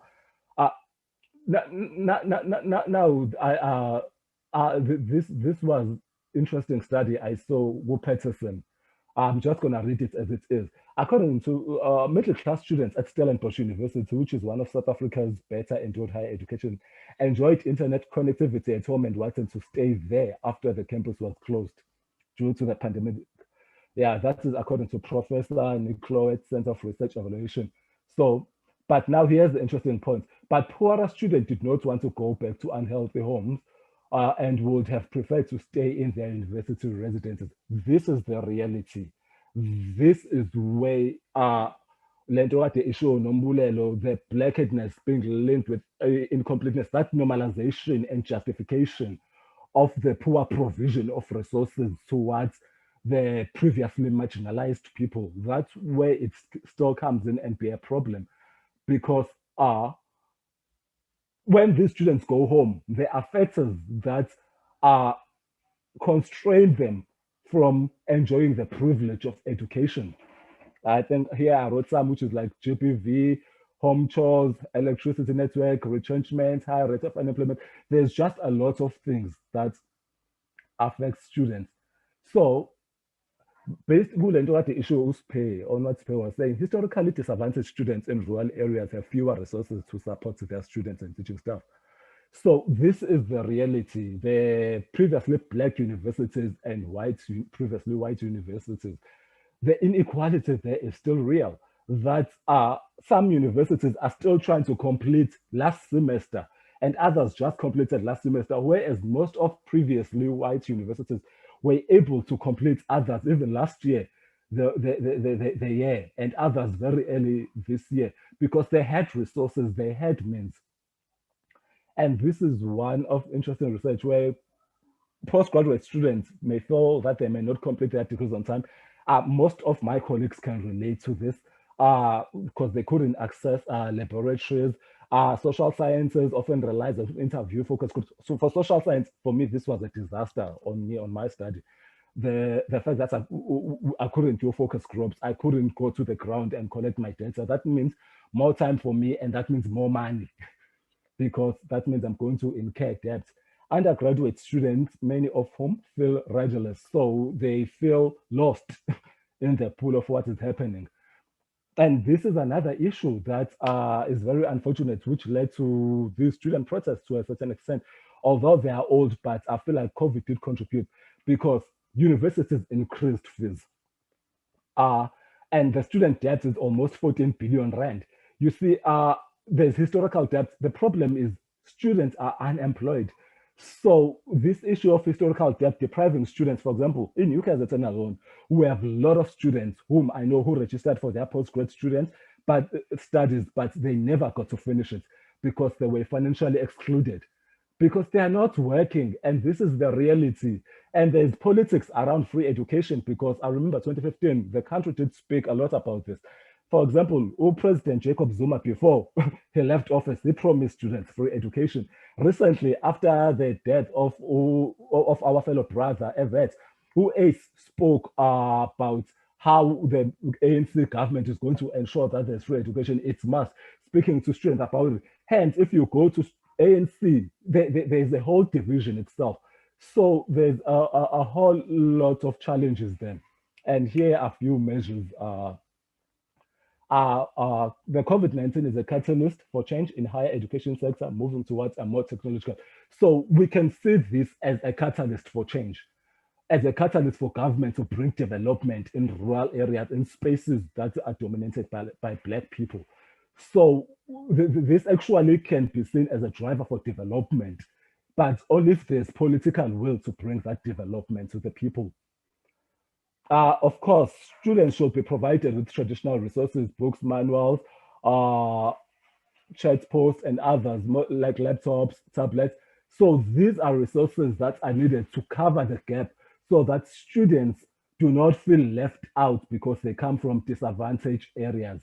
S5: This was interesting study I saw with Peterson. I'm just going to read it as it is. According to middle-class students at Stellenbosch University, which is one of South Africa's better endowed higher education, enjoyed internet connectivity at home and wanted to stay there after the campus was closed due to the pandemic. Yeah, that is according to Professor Nick Clow, Center for Research Evaluation. So, but now here's the interesting point. But poorer students did not want to go back to unhealthy homes and would have preferred to stay in their university residences. This is the reality. This is where the issue nombulelo, the blackheadness being linked with incompleteness, that normalization and justification of the poor provision of resources towards the previously marginalized people. That's where it still comes in and be a problem, because when these students go home, there are factors that constrain them from enjoying the privilege of education. I think here I wrote some, which is like GPV, home chores, electricity network, retrenchment, high rate of unemployment. There's just a lot of things that affect students. So based on the issue of pay, on what Pay was saying, historically disadvantaged students in rural areas have fewer resources to support their students and teaching staff. So this is the reality. The previously Black universities and previously white universities, the inequality there is still real. That some universities are still trying to complete last semester and others just completed last semester, whereas most of previously white universities were able to complete others even last year, the year, and others very early this year, because they had resources, they had means. And this is one of interesting research where postgraduate students may feel that they may not complete their degrees on time. Most of my colleagues can relate to this because they couldn't access laboratories. Social sciences often relies on interview focus groups. So for social science, for me, this was a disaster on me, on my study. The fact that I couldn't do focus groups, I couldn't go to the ground and collect my data. That means more time for me, and that means more money, because that means I'm going to incur debt. Undergraduate students, many of whom feel rudderless, so they feel lost in the pool of what is happening. And this is another issue that is very unfortunate, which led to these student protests to a certain extent. Although they are old, but I feel like COVID did contribute, because universities increased fees. And the student debt is almost 14 billion rand. You see, there's historical debt. The problem is students are unemployed. So this issue of historical debt depriving students, for example, in UKZN alone, we have a lot of students whom I know who registered for their postgrad studies, but they never got to finish it because they were financially excluded, because they are not working. And this is the reality. And there's politics around free education, because I remember 2015, the country did speak a lot about this. For example, President Jacob Zuma, before he left office, he promised students free education. Recently, after the death of our fellow brother, Evet, who spoke about how the ANC government is going to ensure that there's free education, it's must, speaking to students about it. Hence, if you go to ANC, there's a whole division itself. So there's a whole lot of challenges then. And here are a few measures. The COVID-19 is a catalyst for change in higher education sector, moving towards a more technological. So we can see this as a catalyst for change, as a catalyst for government to bring development in rural areas, in spaces that are dominated by Black people. So this actually can be seen as a driver for development, but only if there's political will to bring that development to the people. Of course, students should be provided with traditional resources, books, manuals, chat posts, and others, like laptops, tablets. So these are resources that are needed to cover the gap so that students do not feel left out because they come from disadvantaged areas.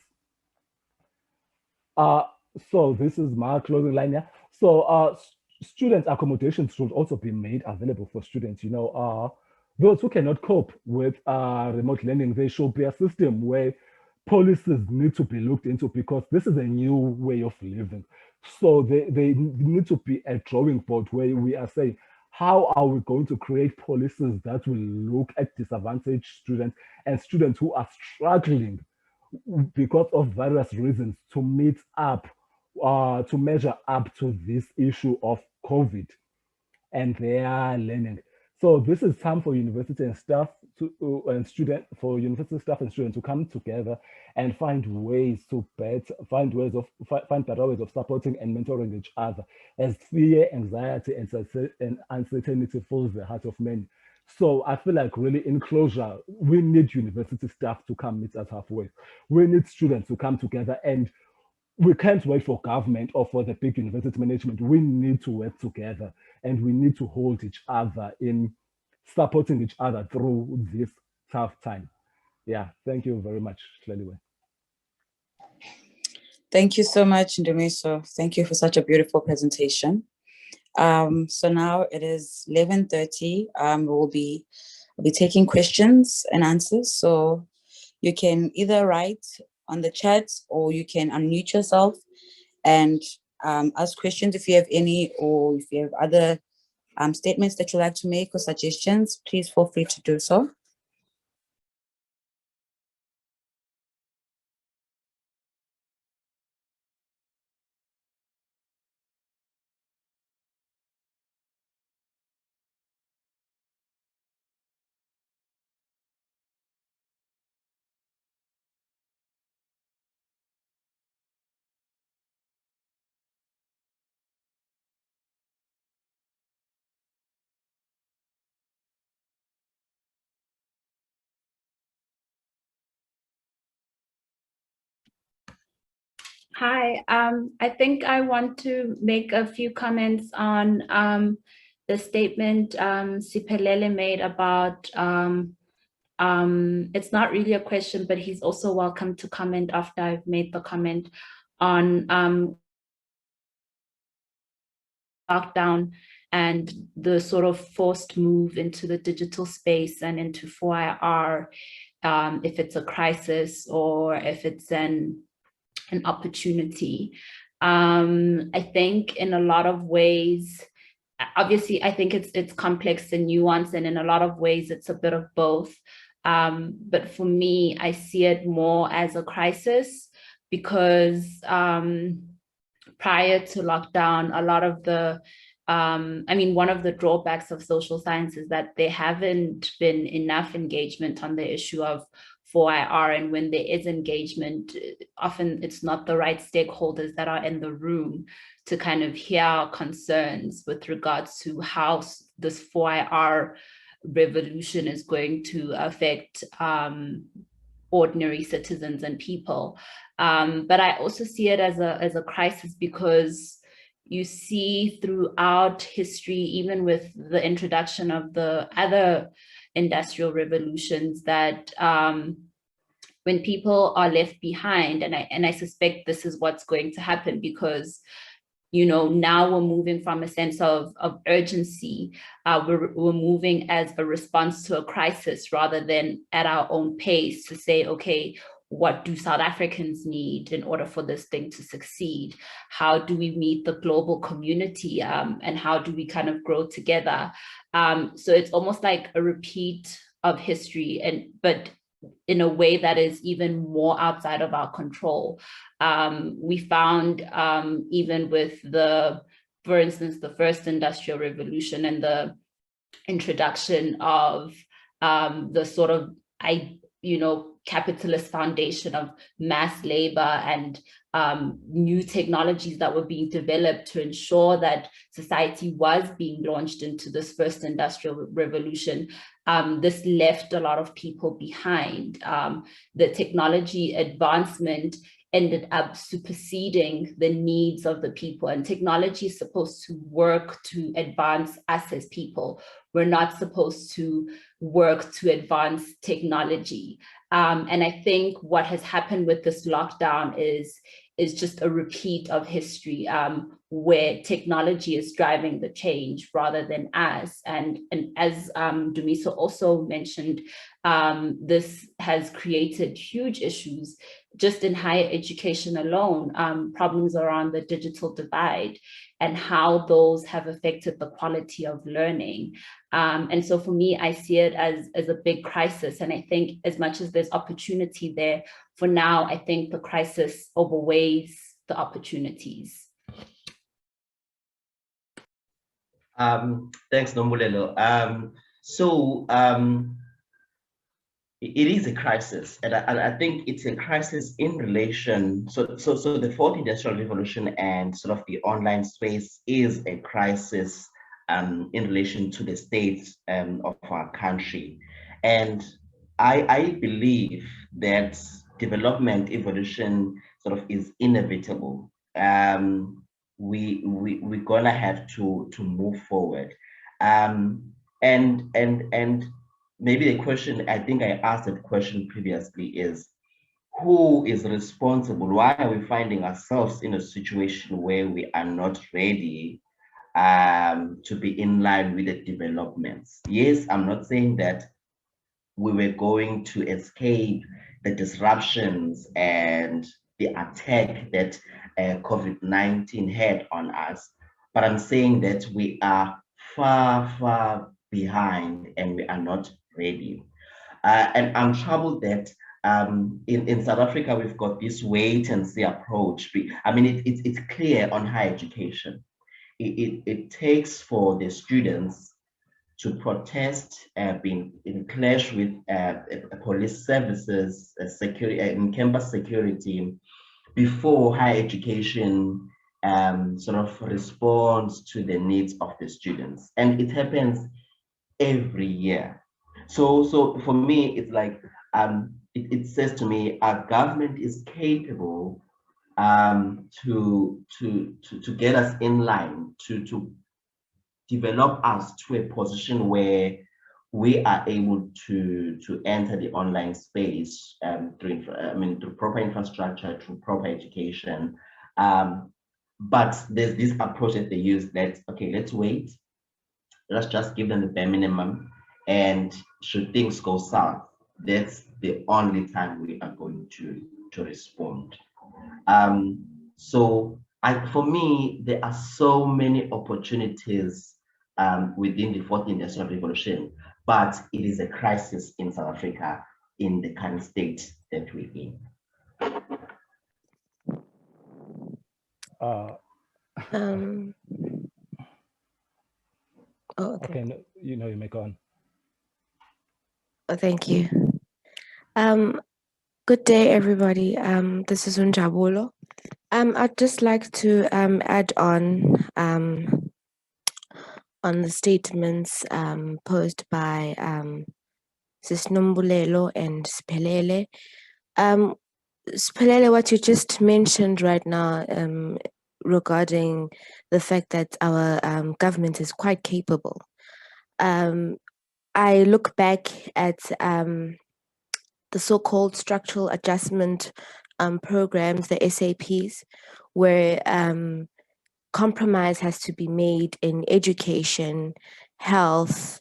S5: So this is my closing line here. So student accommodations should also be made available for students. Those who cannot cope with remote learning, there should be a system where policies need to be looked into because this is a new way of living. So they need to be a drawing board where we are saying, how are we going to create policies that will look at disadvantaged students and students who are struggling because of various reasons to meet up, to measure up to this issue of COVID and their learning. So this is time for university and staff for university staff and students to come together and find ways to find better ways of supporting and mentoring each other as fear, anxiety, and uncertainty fills the heart of many. So I feel like really in closure, we need university staff to come meet us halfway. We need students to come together, and we can't wait for government or for the big university management. We need to work together and we need to hold each other in supporting each other through this tough time. Yeah, thank you very much, Hleliwe.
S1: Thank you so much, Ndumiso. Thank you for such a beautiful presentation. So now it is 11:30. We'll be taking questions and answers. So you can either write on the chat or you can unmute yourself and ask questions if you have any, or if you have other statements that you'd like to make or suggestions, please feel free to do so.
S3: Hi, I think I want to make a few comments on the statement Siphelele made about, it's not really a question, but he's also welcome to comment after I've made the comment on lockdown and the sort of forced move into the digital space and into 4IR, if it's a crisis or if it's an opportunity. I think in a lot of ways, obviously, I think it's complex and nuanced, and in a lot of ways, it's a bit of both. But for me, I see it more as a crisis because prior to lockdown, a lot of the, one of the drawbacks of social science is that there haven't been enough engagement on the issue of 4IR, and when there is engagement, often it's not the right stakeholders that are in the room to kind of hear concerns with regards to how this 4IR revolution is going to affect ordinary citizens and people. But I also see it as a crisis because you see throughout history, even with the introduction of the other industrial revolutions, that when people are left behind, and I suspect this is what's going to happen because, now we're moving from a sense of urgency. We're moving as a response to a crisis rather than at our own pace to say, okay, what do South Africans need in order for this thing to succeed? How do we meet the global community, and how do we kind of grow together? So it's almost like a repeat of history, but in a way that is even more outside of our control. We found even with for instance, the first industrial revolution and the introduction of the sort of capitalist foundation of mass labor and new technologies that were being developed to ensure that society was being launched into this first industrial revolution, this left a lot of people behind. The technology advancement ended up superseding the needs of the people, and technology is supposed to work to advance us as people. We're not supposed to work to advance technology. And I think what has happened with this lockdown is just a repeat of history, where technology is driving the change rather than us. And as Dumiso also mentioned, this has created huge issues just in higher education alone, problems around the digital divide and how those have affected the quality of learning. And so for me, I see it as a big crisis. And I think as much as there's opportunity there, for now, I think the crisis overweighs the opportunities.
S2: Thanks, Nombulelo. It is a crisis, and I think it's a crisis in relation. So the fourth industrial revolution and sort of the online space is a crisis in relation to the state of our country, and I believe that development evolution sort of is inevitable. We're gonna have to move forward, and maybe the question, I think I asked that question previously, is who is responsible? Why are we finding ourselves in a situation where we are not ready to be in line with the developments? Yes, I'm not saying that we were going to escape the disruptions and the attack that COVID-19 had on us, but I'm saying that we are far behind and we are not ready. And I'm troubled that in South Africa, we've got this wait and see approach. I mean, it's clear on higher education. It takes for the students to protest, being in clash with police services, security, campus security, before higher education sort of responds to the needs of the students. And it happens every year. So for me, it's like, it says to me, our government is capable to get us in line, to develop us to a position where we are able to enter the online space through proper infrastructure, through proper education. But there's this approach that they use that, okay, let's wait. Let's just give them the bare minimum. And should things go south, that's the only time we are going to respond. So for me, there are so many opportunities within the fourth industrial revolution, but it is a crisis in South Africa in the current state that we're in.
S5: Okay, no, you may go on.
S6: Oh, thank you. Good day, everybody. This is Unjabulo. I'd just like to add on the statements posed by Sis Nombulelo and Siphelele. Siphelele, what you just mentioned right now regarding the fact that our government is quite capable. I look back at the so-called structural adjustment programs, the SAPs, where compromise has to be made in education, health,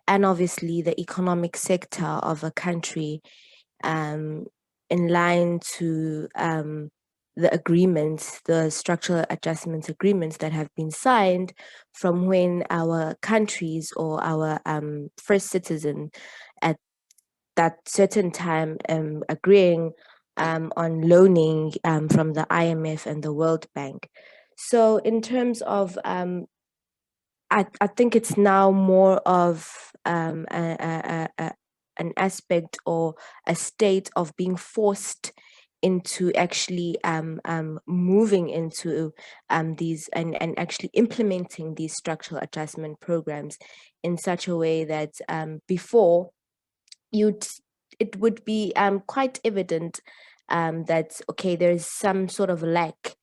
S6: and obviously the economic sector of a country in line to the agreements, the structural adjustment agreements that have been signed from when our countries or our first citizen at that certain time agreeing on loaning from the IMF and the World Bank. So in terms of, I think it's now more of an an aspect or a state of being forced into actually moving into these and actually implementing these structural adjustment programs in such a way that before it would be quite evident that, okay, there is some sort of lack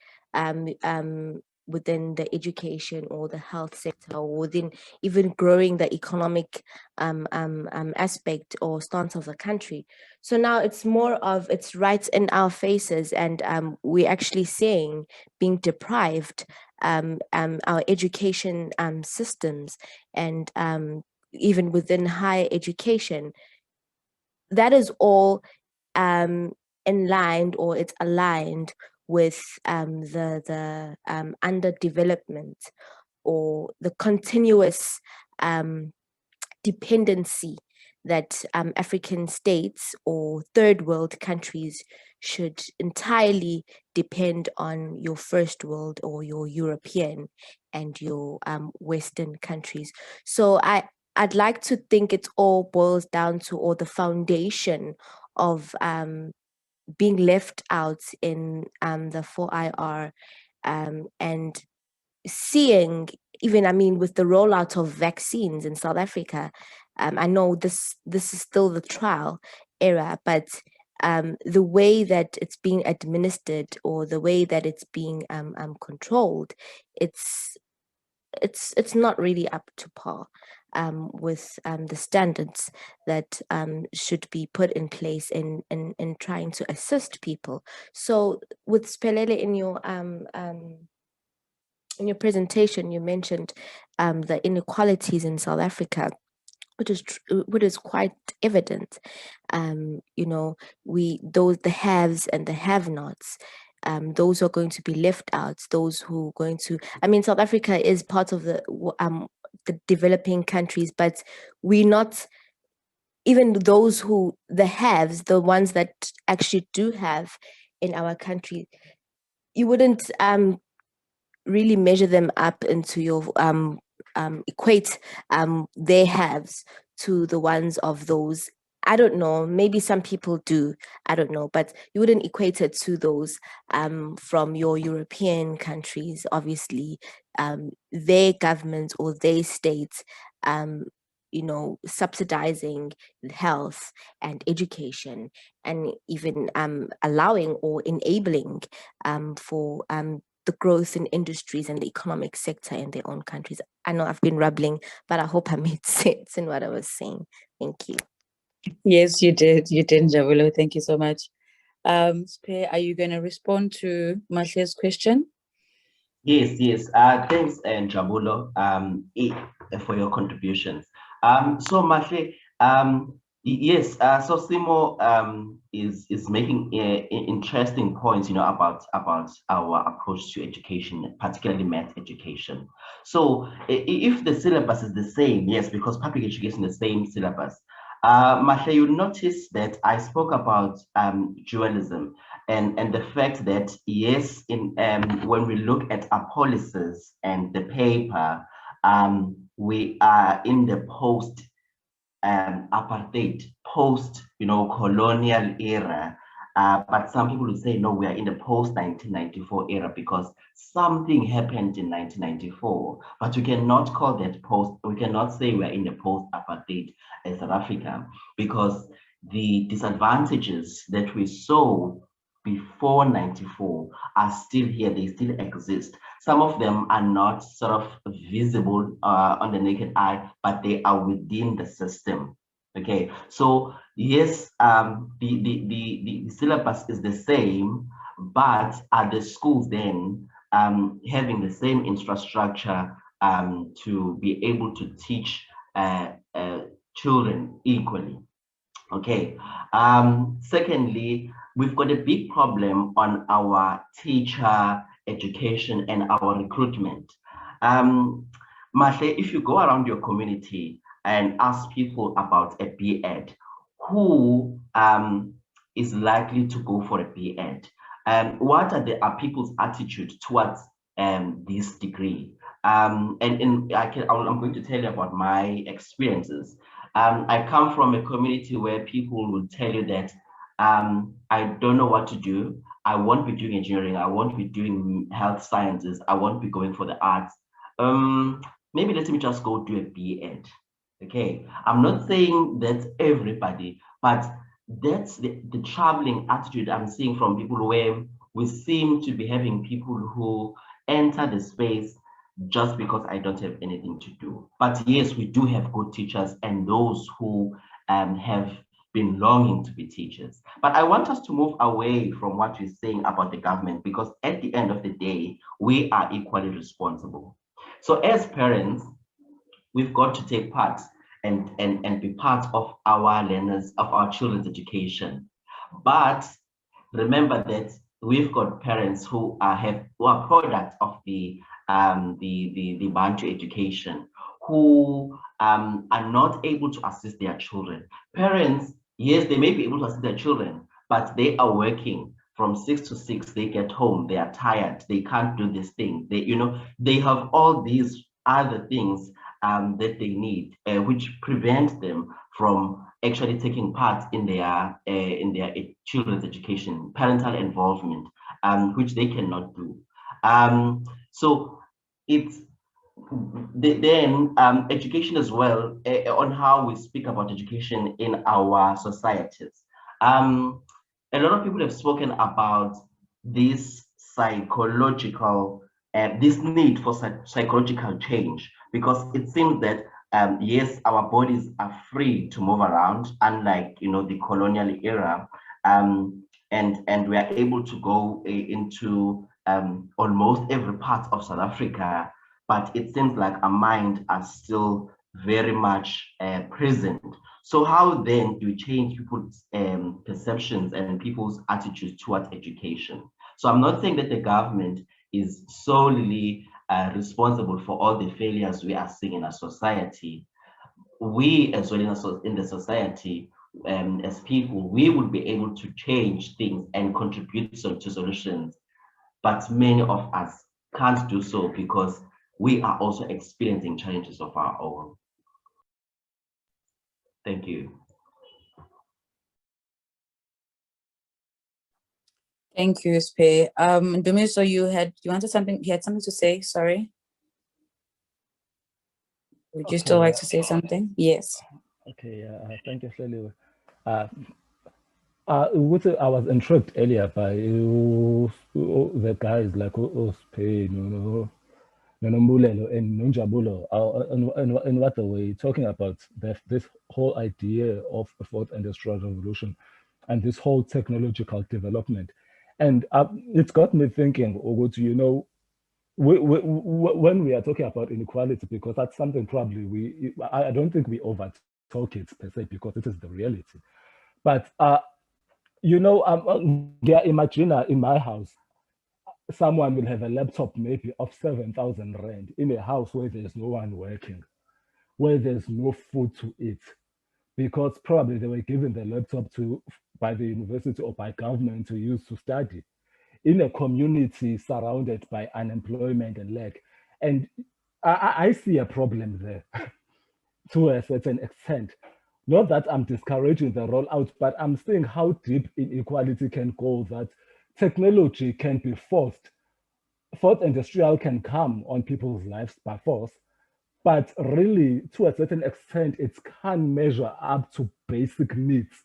S6: within the education or the health sector, or within even growing the economic aspect or stance of the country. So now it's more of, it's right in our faces, and we're actually seeing being deprived our education systems, and even within higher education. That is all in line, or it's aligned with the underdevelopment or the continuous dependency that African states or third world countries should entirely depend on your first world or your European and your Western countries. So I'd like to think it all boils down to, or the foundation of being left out in the 4IR, and seeing, even, I mean, with the rollout of vaccines in South Africa, I know this is still the trial era, but the way that it's being administered, or the way that it's being controlled, it's not really up to par with the standards that should be put in place in trying to assist people. So with Siphelele, in your presentation, you mentioned the inequalities in South Africa, which is quite evident. You know, the haves and the have-nots. Those who are going to be left out, those who are going to, I mean, South Africa is part of the developing countries, but we're not, even those who, the haves, the ones that actually do have in our country, you wouldn't really measure them up into your, equate their haves to the ones of those. I don't know, maybe some people do, I don't know, but you wouldn't equate it to those from your European countries. Obviously, their governments or their states, you know, subsidizing health and education, and even allowing or enabling for the growth in industries and the economic sector in their own countries. I know I've been rambling, but I hope I made sense in what I was saying. Thank you.
S1: Yes, you did. You did, Njabulo. Thank you so much. Spe, are you going to respond to Mahle's question?
S2: Yes. Thanks, Njabulo, for your contributions. So Mahle, yes. So Simo is making interesting points, you know, about our approach to education, particularly math education. So if the syllabus is the same, yes, because public education is the same syllabus. Mahle, you notice that I spoke about dualism and the fact that, yes, in when we look at our policies and the paper, we are in the post apartheid, post, you know, colonial era. But some people would say, no, we are in the post 1994 era because something happened in 1994. But we cannot call that post, we cannot say we are in the post apartheid South Africa, because the disadvantages that we saw before 94 are still here, they still exist. Some of them are not sort of visible on the naked eye, but they are within the system. Okay, so yes, the syllabus is the same, but are the schools then having the same infrastructure to be able to teach children equally? Okay. Secondly, we've got a big problem on our teacher education and our recruitment. Mahle, if you go around your community and ask people about a B.Ed, who is likely to go for a B.Ed? What are people's attitude towards this degree? I'm going to tell you about my experiences. I come from a community where people will tell you that I don't know what to do. I won't be doing engineering. I won't be doing health sciences. I won't be going for the arts. Maybe let me just go do a B.Ed. Okay, I'm not saying that's everybody, but that's the troubling attitude I'm seeing from people where we seem to be having people who enter the space just because I don't have anything to do. But yes, we do have good teachers and those who have been longing to be teachers. But I want us to move away from what we're saying about the government, because at the end of the day, we are equally responsible. So as parents, we've got to take part and be part of our learners, of our children's education. But remember that we've got parents who are products of the Bantu education, who are not able to assist their children. Parents, yes, they may be able to assist their children, but they are working from 6 to 6. They get home, they are tired, they can't do this thing. They have all these other things that they need, which prevent them from actually taking part in their children's education, parental involvement, which they cannot do. So it's then education as well, on how we speak about education in our societies. A lot of people have spoken about this psychological, this need for psychological change, because it seems that yes, our bodies are free to move around, unlike the colonial era, and we are able to go into almost every part of South Africa, but it seems like our mind are still very much present. So how then do we change people's perceptions and people's attitudes towards education? So I'm not saying that the government is solely responsible for all the failures we are seeing in our society. We, as well in the society, as people, we would be able to change things and contribute to solutions. But many of us can't do so because we are also experiencing challenges of our own. Thank you.
S1: Thank you, Spe. Dumiso, you had something to say, sorry. Would you still like to say something? Yes.
S5: Okay, thank you, Shirley. I was intrigued earlier by the guys like Ospe, Nombulelo and Nunjabulo, and what they were talking about this whole idea of the fourth industrial revolution and this whole technological development. And it's got me thinking, Ogutu, when we are talking about inequality, because that's something probably I don't think we over talk it per se, because it is the reality. But imagine in my house, someone will have a laptop maybe of 7,000 rand in a house where there's no one working, where there's no food to eat, because probably they were given the laptop by the university or by government to use to study, in a community surrounded by unemployment and lack. And I see a problem there to a certain extent. Not that I'm discouraging the rollout, but I'm seeing how deep inequality can go, that technology can be forced. Fourth industrial can come on people's lives by force, but really, to a certain extent, it can't measure up to basic needs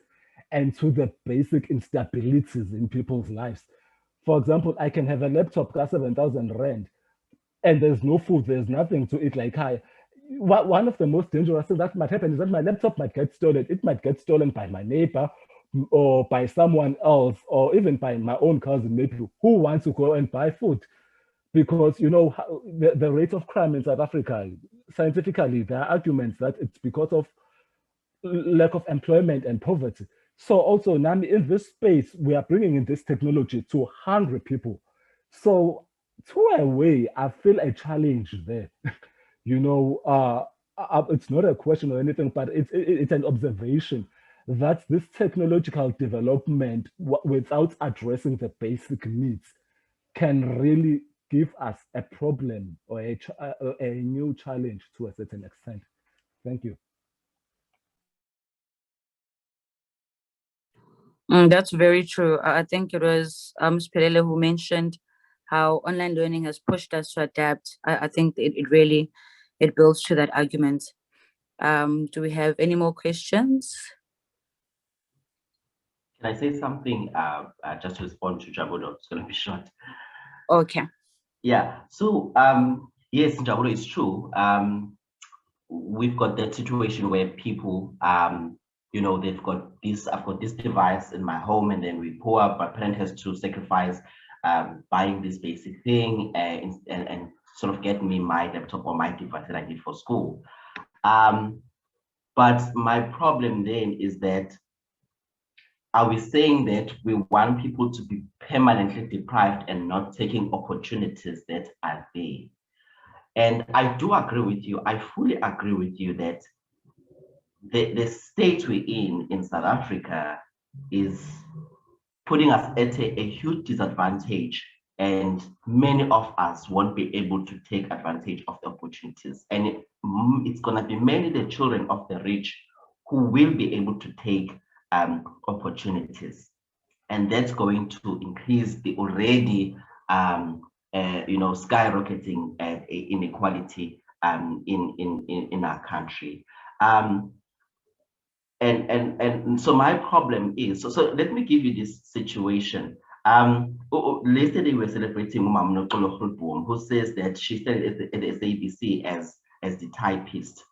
S5: and to the basic instabilities in people's lives. For example, I can have a laptop cost 7,000 rand, and there's no food, there's nothing to eat. Like one of the most dangerous things that might happen is that my laptop might get stolen. It might get stolen by my neighbor or by someone else, or even by my own cousin, maybe, who wants to go and buy food. Because the rate of crime in South Africa, scientifically, there are arguments that it's because of lack of employment and poverty. So also, Nami, in this space, we are bringing in this technology to hungry people. So to a way, I feel a challenge there. It's not a question or anything, but it's an observation that this technological development, without addressing the basic needs, can really give us a problem or a new challenge to a certain extent. Thank you.
S1: That's very true. I think it was Siphelele who mentioned how online learning has pushed us to adapt. I think it really it builds to that argument. Do we have any more questions?
S2: Can I say something just to respond to Jabulo? It's going to be short.
S1: Okay.
S2: Yeah. So yes, Jabulo, it's true. We've got that situation where people, you know, they've got this. I've got this device in my home, and then we pull up. My parent has to sacrifice buying this basic thing and sort of get me my laptop or my device that I need for school. But my problem then is that, are we saying that we want people to be permanently deprived and not taking opportunities that are there? And I do agree with you. I fully agree with you that the state we're in South Africa is putting us at a huge disadvantage, and many of us won't be able to take advantage of the opportunities. And it's going to be mainly the children of the rich who will be able to take opportunities. And that's going to increase the already you know, skyrocketing inequality in our country. And so my problem is, so let me give you this situation. Yesterday we were celebrating Umam Nokolo, who says that she started at the SABC as the typist.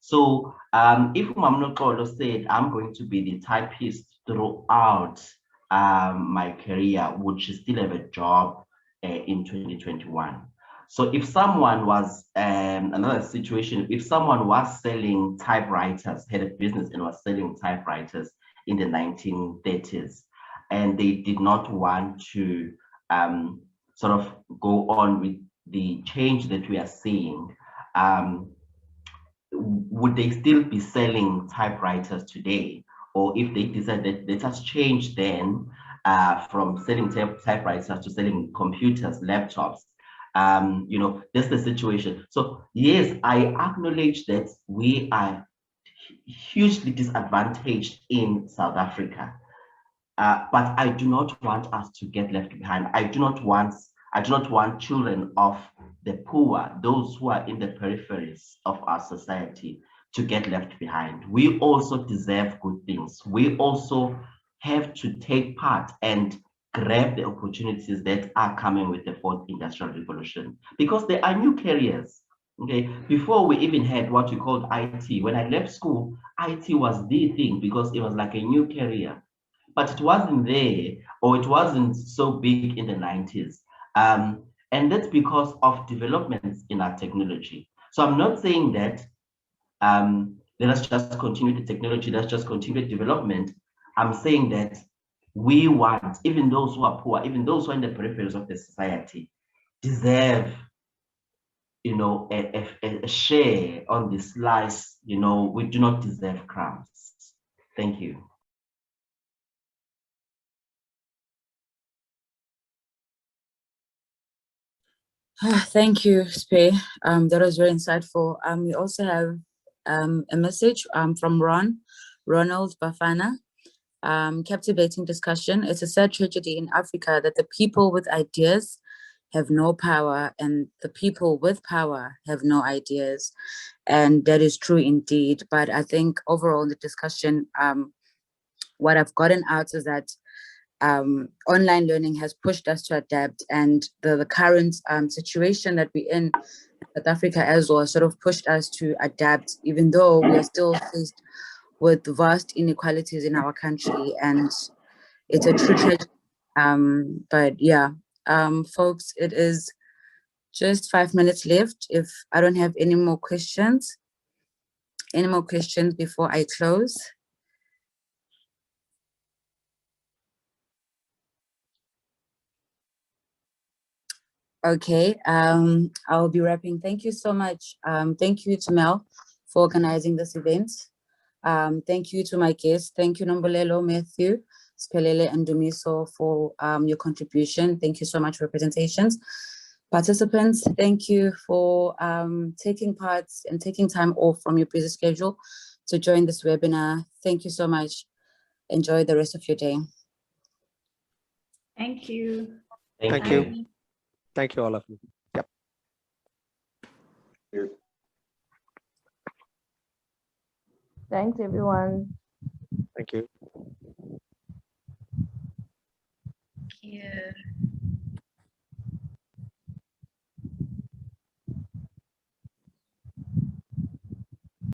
S2: So if Umam Nokolo said, I'm going to be the typist throughout my career, would she still have a job in 2021? So if someone was, another situation, if someone was selling typewriters, had a business and was selling typewriters in the 1930s, and they did not want to sort of go on with the change that we are seeing, would they still be selling typewriters today? Or if they decided, let us change then from selling typewriters to selling computers, laptops, you know, that's the situation. So yes, I acknowledge that we are hugely disadvantaged in South Africa, but I do not want us to get left behind. I do not want children of the poor, those who are in the peripheries of our society, to get left behind. We also deserve good things. We also have to take part and grab the opportunities that are coming with the fourth industrial revolution, because there are new careers. Okay, before we even had what we called IT. When I left school, IT was the thing because it was like a new career, but it wasn't there, or it wasn't so big in the 90s. And that's because of developments in our technology. So I'm not saying that let us just continue the technology, let's just continue development. I'm saying that we want, even those who are poor, even those who are in the peripheries of the society, deserve, you know, a share on the slice. You know, we do not deserve crumbs. Thank you.
S1: Thank you, Spe. That was very insightful. We also have a message from Ronald Bafana. Captivating discussion. It's a sad tragedy in Africa that the people with ideas have no power and the people with power have no ideas. And that is true indeed. But I think overall in the discussion, what I've gotten out is that online learning has pushed us to adapt, and the current situation that we're in South Africa as well sort of pushed us to adapt, even though we are still faced with vast inequalities in our country, and it's a true tragedy. But yeah, folks, it is just 5 minutes left. If I don't have any more questions before I close. Okay, I'll be wrapping. Thank you so much. Thank you to Mel for organizing this event. Thank you to my guests. Thank you, Nombolelo, Matthew, Siphelele, and Dumiso for your contribution. Thank you so much for presentations. Participants, thank you for taking part and taking time off from your busy schedule to join this webinar. Thank you so much. Enjoy the rest of your day.
S3: Thank you.
S4: Thank
S3: Bye.
S4: you. Thank you, all of you. Yep.
S7: Thanks, everyone.
S4: Thank you.